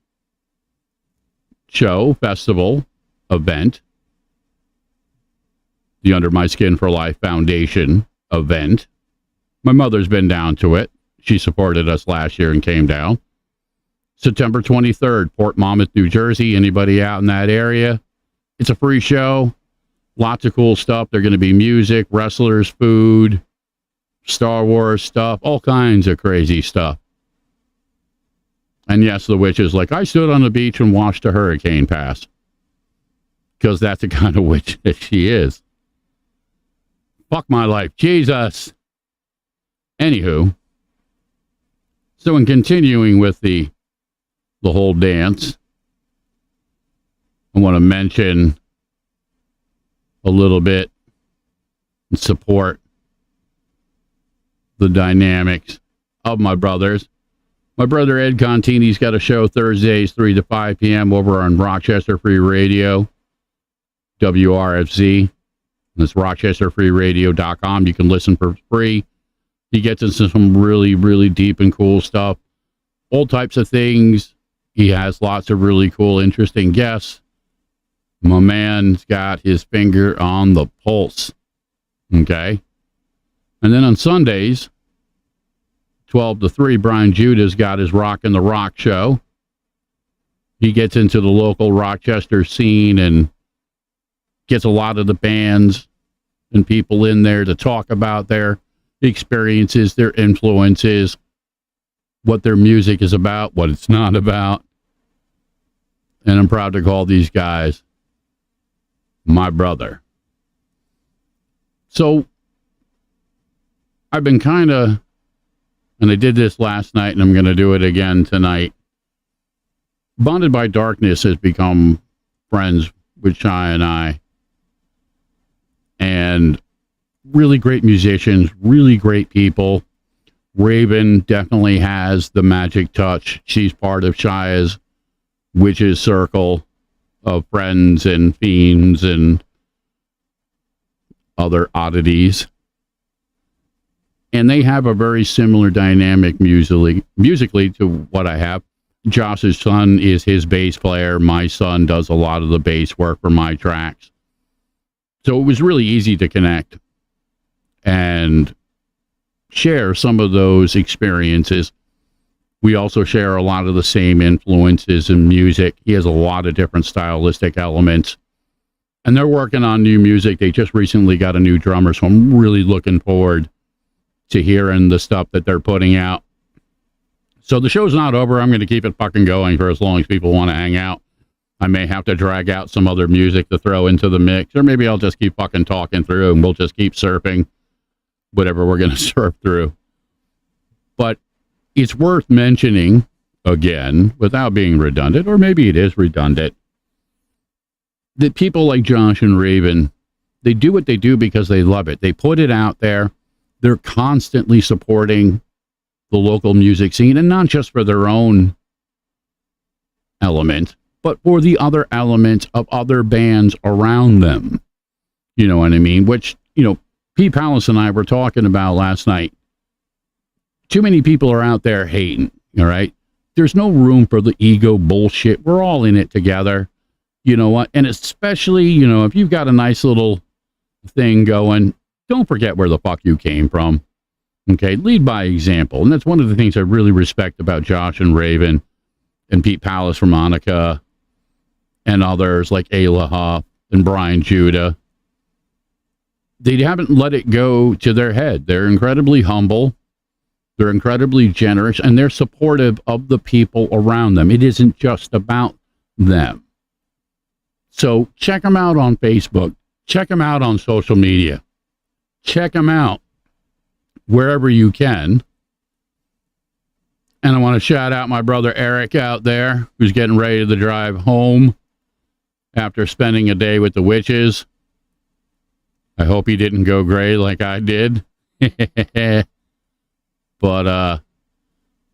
show, festival, event, the Under My Skin for Life Foundation event. My mother's been down to it. She supported us last year and came down. September 23rd, Port Monmouth, New Jersey. Anybody out in that area? It's a free show. Lots of cool stuff. There's going to be music, wrestlers, food, Star Wars stuff, all kinds of crazy stuff. And yes, the witch is like, I stood on the beach and watched a hurricane pass. Because that's the kind of witch that she is. Fuck my life. Jesus. Anywho. So in continuing with the whole dance, I want to mention a little bit and support the dynamics of my brothers. My brother Ed Contini's got a show Thursdays, 3 to 5 p.m. over on Rochester Free Radio, WRFZ. That's RochesterFreeRadio.com. You can listen for free. He gets into some really, really deep and cool stuff. All types of things. He has lots of really cool, interesting guests. My man's got his finger on the pulse. Okay? And then on Sundays, 12 to 3, Brian Judah's got his Rockin' the Rock show. He gets into the local Rochester scene and gets a lot of the bands and people in there to talk about their experiences, their influences, what their music is about, what it's not about. And I'm proud to call these guys my brother. So I've been kind of, and I did this last night and I'm going to do it again tonight. Bonded by Darkness has become friends with Shia and I. and really great musicians, really great people. Raven definitely has the magic touch. She's part of Shia's witches circle of friends and fiends and other oddities. And they have a very similar dynamic musically to what I have. Josh's son is his bass player. My son does a lot of the bass work for my tracks. So it was really easy to connect and share some of those experiences. We also share a lot of the same influences in music. He has a lot of different stylistic elements. And they're working on new music. They just recently got a new drummer, so I'm really looking forward to hearing the stuff that they're putting out. So the show's not over. I'm going to keep it fucking going for as long as people want to hang out. I may have to drag out some other music to throw into the mix, or maybe I'll just keep fucking talking through and we'll just keep surfing whatever we're going to surf through. But it's worth mentioning again, without being redundant, or maybe it is redundant, that people like Josh and Raven, they do what they do because they love it. They put it out there. They're constantly supporting the local music scene, and not just for their own element, but for the other elements of other bands around them. You know what I mean? Which, you know, Pete Palace and I were talking about last night. Too many people are out there hating, all right? There's no room for the ego bullshit. We're all in it together. You know what? And especially, you know, if you've got a nice little thing going, don't forget where the fuck you came from. Okay, lead by example. And that's one of the things I really respect about Josh and Raven and Pete Palace from Monica and others like Ayla Huff and Brian Judah. They haven't let it go to their head. They're incredibly humble. They're incredibly generous, and they're supportive of the people around them. It isn't just about them. So check them out on Facebook. Check them out on social media. Check them out wherever you can. And I want to shout out my brother Eric out there, who's getting ready to drive home after spending a day with the witches. I hope he didn't go gray like I did. But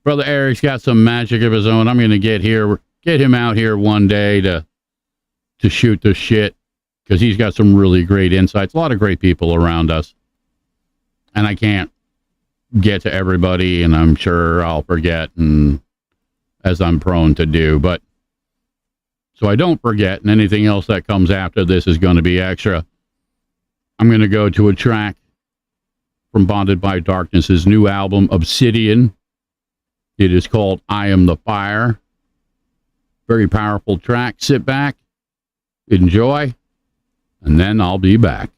brother Eric's got some magic of his own. I'm going to get him out here one day to shoot the shit, because he's got some really great insights. A lot of great people around us. And I can't get to everybody, and I'm sure I'll forget, and as I'm prone to do. But so I don't forget, and anything else that comes after this is going to be extra. I'm going to go to a track from Bonded by Darkness's new album, Obsidian. It is called I Am the Fire. Very powerful track. Sit back, enjoy, and then I'll be back.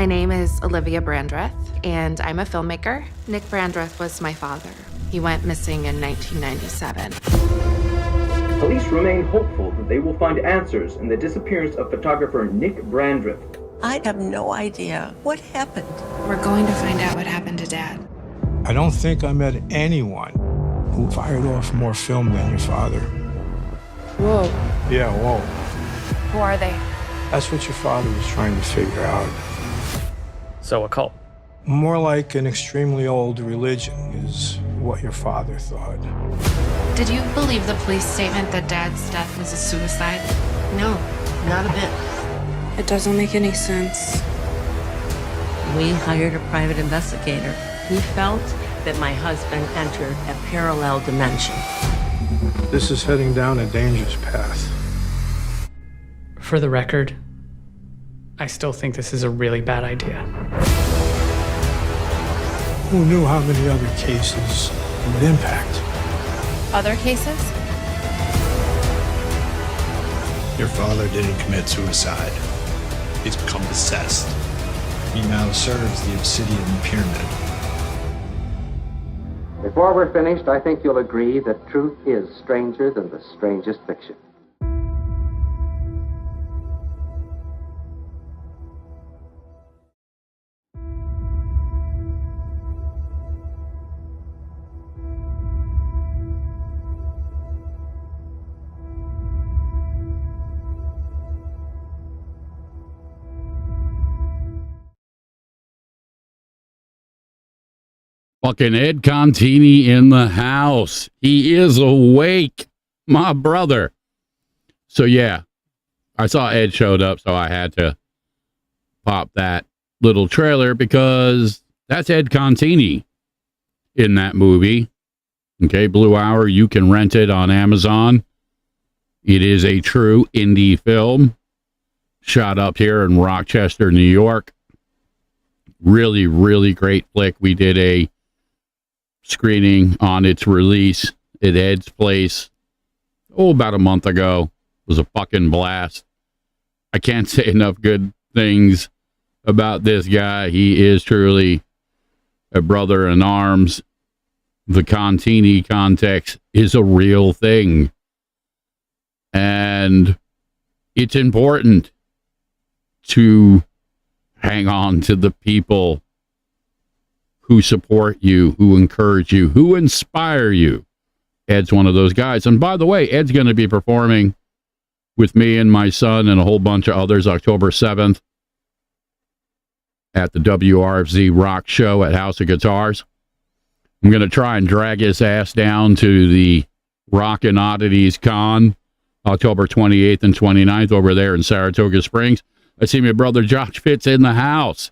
My name is Olivia Brandreth, and I'm a filmmaker. Nick Brandreth was my father. He went missing in 1997. Police remain hopeful that they will find answers in the disappearance of photographer Nick Brandreth. I have no idea what happened. We're going to find out what happened to Dad. I don't think I met anyone who fired off more film than your father. Whoa. Yeah, whoa. Who are they? That's what your father was trying to figure out. So a cult? More like an extremely old religion is what your father thought. Did you believe the police statement that Dad's death was a suicide? No, not a bit. It doesn't make any sense. We hired a private investigator. He felt that my husband entered a parallel dimension. This is heading down a dangerous path. For the record, I still think this is a really bad idea. Who knew how many other cases it would impact? Other cases? Your father didn't commit suicide. He's become possessed. He now serves the Obsidian Pyramid. Before we're finished, I think you'll agree that truth is stranger than the strangest fiction. Fucking Ed Contini in the house. He is awake, my brother. So yeah, I saw Ed showed up, so I had to pop that little trailer because that's Ed Contini in that movie. Okay, Blue Hour, you can rent it on Amazon. It is a true indie film shot up here in Rochester, New York. Really, really great flick. We did a screening on its release at Ed's place about a month ago. It was a fucking blast. I can't say enough good things about this guy. He is truly a brother in arms. The Contini context is a real thing, and it's important to hang on to the people who support you, who encourage you, who inspire you. Ed's one of those guys. And by the way, Ed's going to be performing with me and my son and a whole bunch of others October 7th at the WRFZ Rock Show at House of Guitars. I'm going to try and drag his ass down to the Rockin' Oddities Con October 28th and 29th over there in Saratoga Springs. I see my brother Josh Fitz in the house.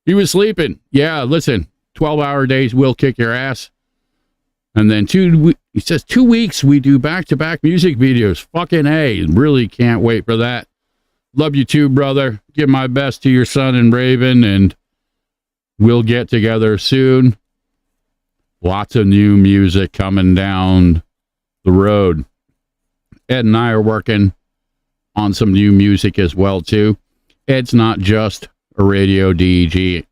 He was sleeping. Yeah, listen, 12-hour days will kick your ass. And then he says 2 weeks we do back-to-back music videos. Fucking A. Really can't wait for that. Love you too, brother. Give my best to your son and Raven, and we'll get together soon. Lots of new music coming down the road. Ed and I are working on some new music as well, too. Ed's not just a radio DJ.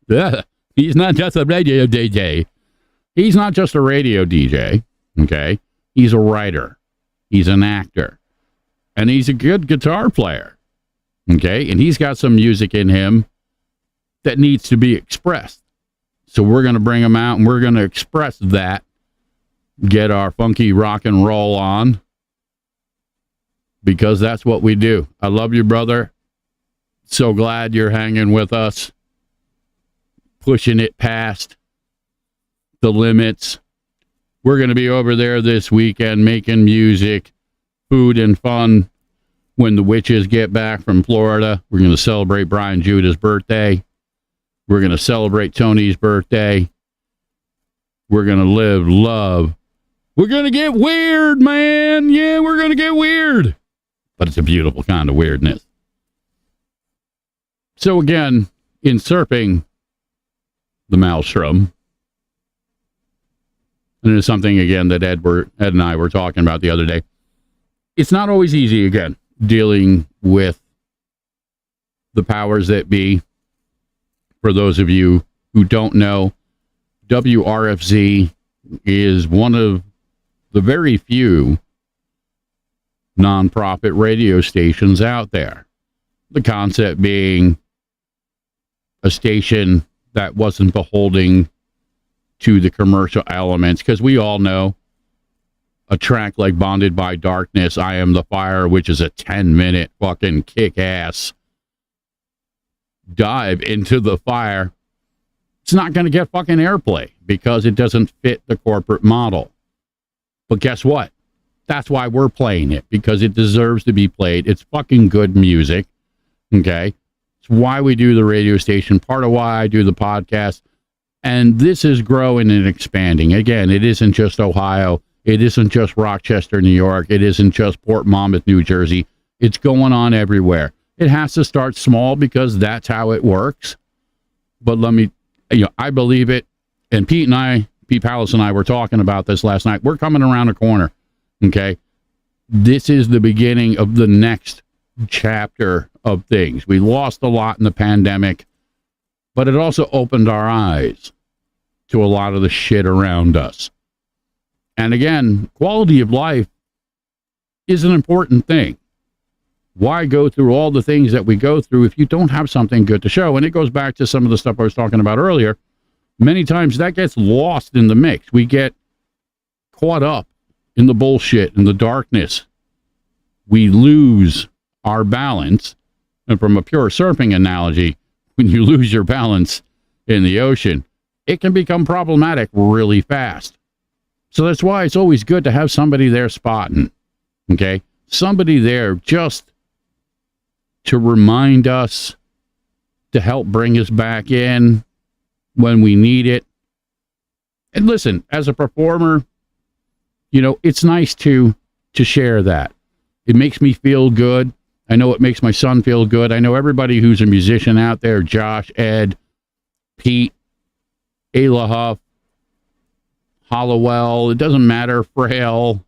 He's not just a radio DJ. He's not just a radio DJ, okay? He's a writer. He's an actor. And he's a good guitar player, okay? And he's got some music in him that needs to be expressed. So we're going to bring him out, and we're going to express that, get our funky rock and roll on, because that's what we do. I love you, brother. So glad you're hanging with us, pushing it past the limits. We're going to be over there this weekend making music, food, and fun when the witches get back from Florida. We're going to celebrate Brian Judah's birthday. We're going to celebrate Tony's birthday. We're going to live, love. We're going to get weird, man. Yeah, we're going to get weird. But it's a beautiful kind of weirdness. So again, in surfing the Maelstrom, and it's something, again, that Ed and I were talking about the other day. It's not always easy, again, dealing with the powers that be For those of you who don't know, WRFZ is one of the very few nonprofit radio stations out there. The concept being a station that wasn't beholden to the commercial elements, because we all know a track like Bonded by Darkness, I Am the Fire, which is a 10-minute fucking kick-ass dive into the fire, it's not going to get fucking airplay because it doesn't fit the corporate model. But guess what? That's why we're playing it, because it deserves to be played. It's fucking good music. Okay? It's why we do the radio station, part of why I do the podcast. And this is growing and expanding. Again, it isn't just Ohio. It isn't just Rochester, New York. It isn't just Port Monmouth, New Jersey. It's going on everywhere. It has to start small because that's how it works. But I believe it. And Pete Palace and I were talking about this last night. We're coming around a corner. Okay. This is the beginning of the next chapter of things. We lost a lot in the pandemic, but it also opened our eyes to a lot of the shit around us. And again, quality of life is an important thing. Why go through all the things that we go through if you don't have something good to show? And it goes back to some of the stuff I was talking about earlier. Many times that gets lost in the mix. We get caught up in the bullshit, in the darkness. We lose our balance. And from a pure surfing analogy, when you lose your balance in the ocean, it can become problematic really fast. So that's why it's always good to have somebody there spotting, okay? Somebody there just to remind us, to help bring us back in when we need it. And listen, as a performer, it's nice to share that. It makes me feel good. I know it makes my son feel good. I know everybody who's a musician out there, Josh, Ed, Pete, Ayla Huff, Hollowell, it doesn't matter, Frail,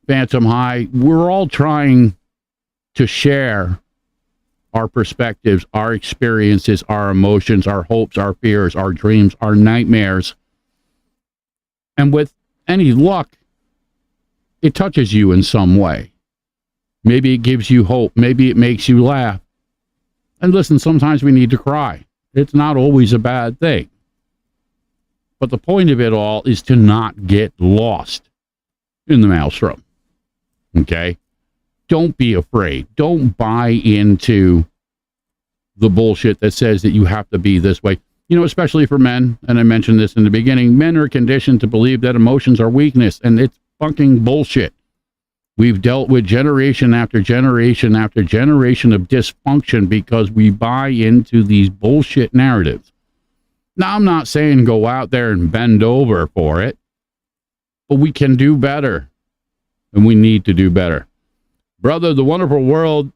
Phantom High, we're all trying to share our perspectives, our experiences, our emotions, our hopes, our fears, our dreams, our nightmares. And with any luck, it touches you in some way. Maybe it gives you hope. Maybe it makes you laugh. And listen, sometimes we need to cry. It's not always a bad thing. But the point of it all is to not get lost in the maelstrom. Okay? Don't be afraid. Don't buy into the bullshit that says that you have to be this way. Especially for men, and I mentioned this in the beginning, men are conditioned to believe that emotions are weakness, and it's fucking bullshit. We've dealt with generation after generation after generation of dysfunction because we buy into these bullshit narratives. Now, I'm not saying go out there and bend over for it, but we can do better, and we need to do better. Brother, the wonderful world,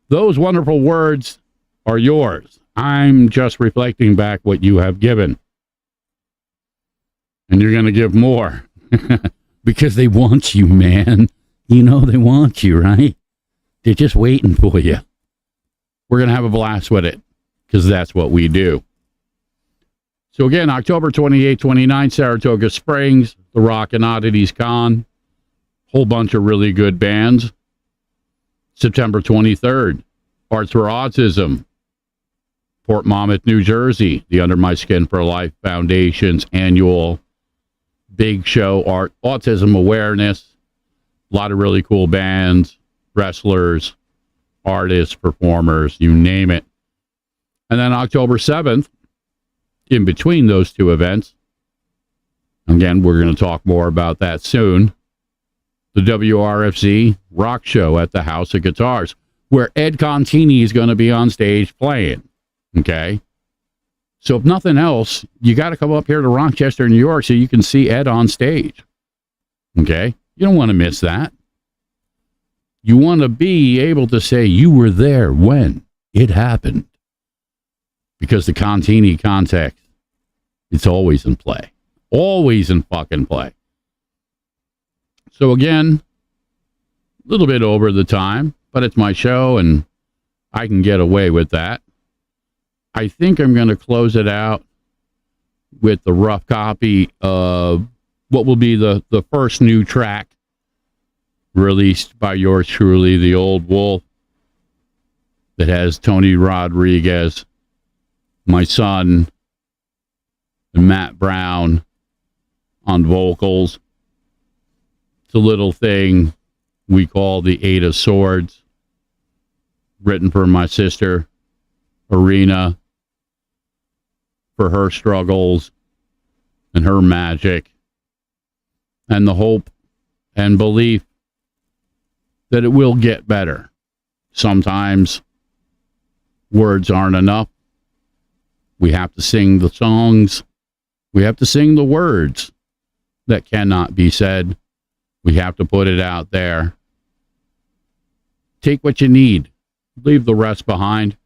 those wonderful words are yours. I'm just reflecting back what you have given. And you're going to give more because they want you, man. They want you, right? They're just waiting for you. We're going to have a blast with it because that's what we do. So again, October 28, 29, Saratoga Springs, the Rock and Oddities Con. Whole bunch of really good bands. September 23rd, Arts for Autism, Port Monmouth, New Jersey, the Under My Skin for Life Foundation's annual big show, autism awareness. A lot of really cool bands, wrestlers, artists, performers, you name it. And then October 7th, in between those two events, again, we're going to talk more about that soon, the WRFZ Rock Show at the House of Guitars, where Ed Contini is going to be on stage playing. Okay? So if nothing else, you got to come up here to Rochester, New York, so you can see Ed on stage. Okay? You don't want to miss that. You want to be able to say you were there when it happened. Because the Contini context, it's always in play. Always in fucking play. So again, a little bit over the time, but it's my show and I can get away with that. I think I'm going to close it out with the rough copy of what will be the first new track released by yours truly, the Old Wolf, that has Tony Rodriguez, my son, and Matt Brown on vocals. It's a little thing we call the Eight of Swords, written for my sister, Arena, for her struggles and her magic and the hope and belief that it will get better. Sometimes words aren't enough. We have to sing the songs. We have to sing the words that cannot be said. We have to put it out there. Take what you need. Leave the rest behind.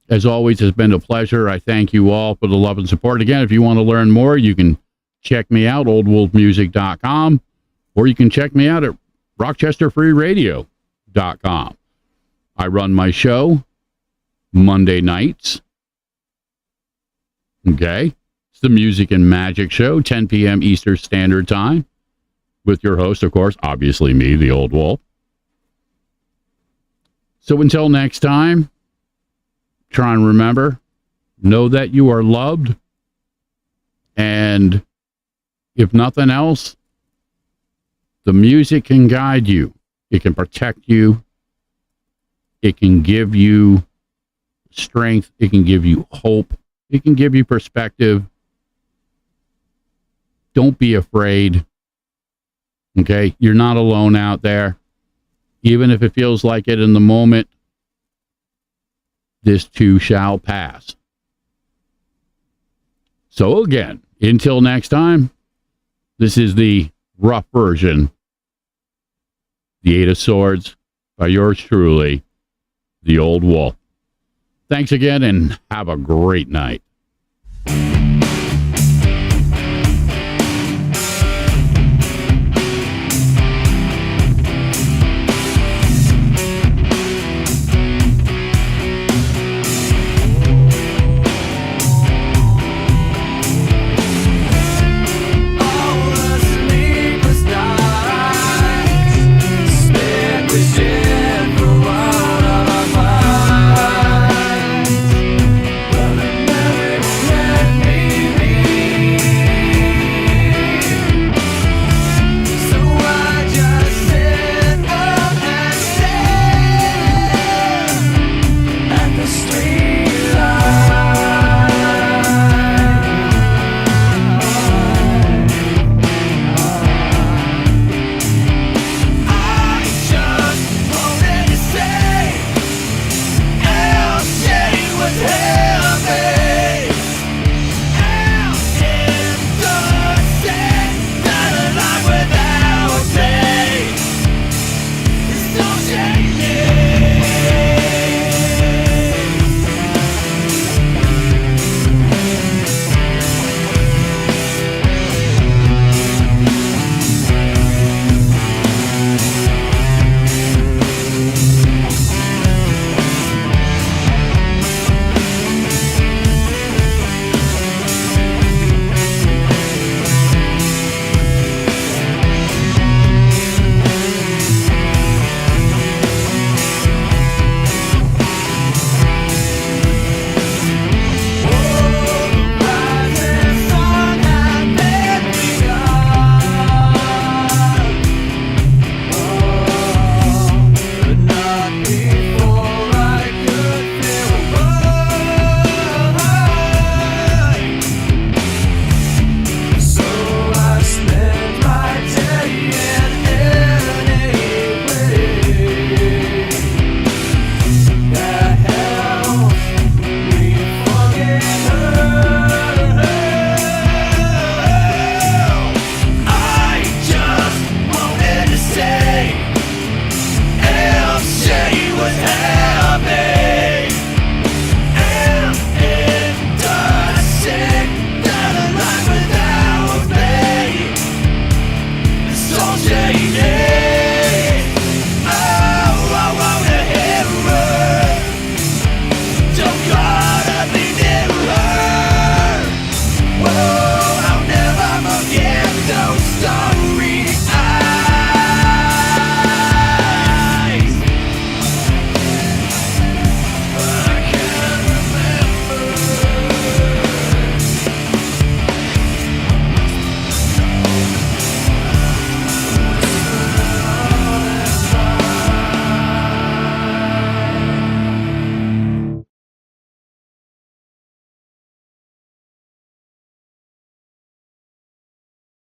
As always, it's been a pleasure. I thank you all for the love and support. Again, if you want to learn more, you can check me out, oldwolfmusic.com, or you can check me out at rochesterfreeradio.com. I run my show Monday nights. Okay. It's the Music and Magic Show, 10 p.m. Eastern Standard Time, with your host, of course, obviously me, the Old Wolf. So until next time, try and remember, know that you are loved, and if nothing else, the music can guide you. It can protect you. It can give you strength. It can give you hope. It can give you perspective. Don't be afraid. Okay? You're not alone out there. Even if it feels like it in the moment, this too shall pass. So again, until next time, this is the rough version, the Eight of Swords, by yours truly, the Old Wolf. Thanks again, and have a great night. This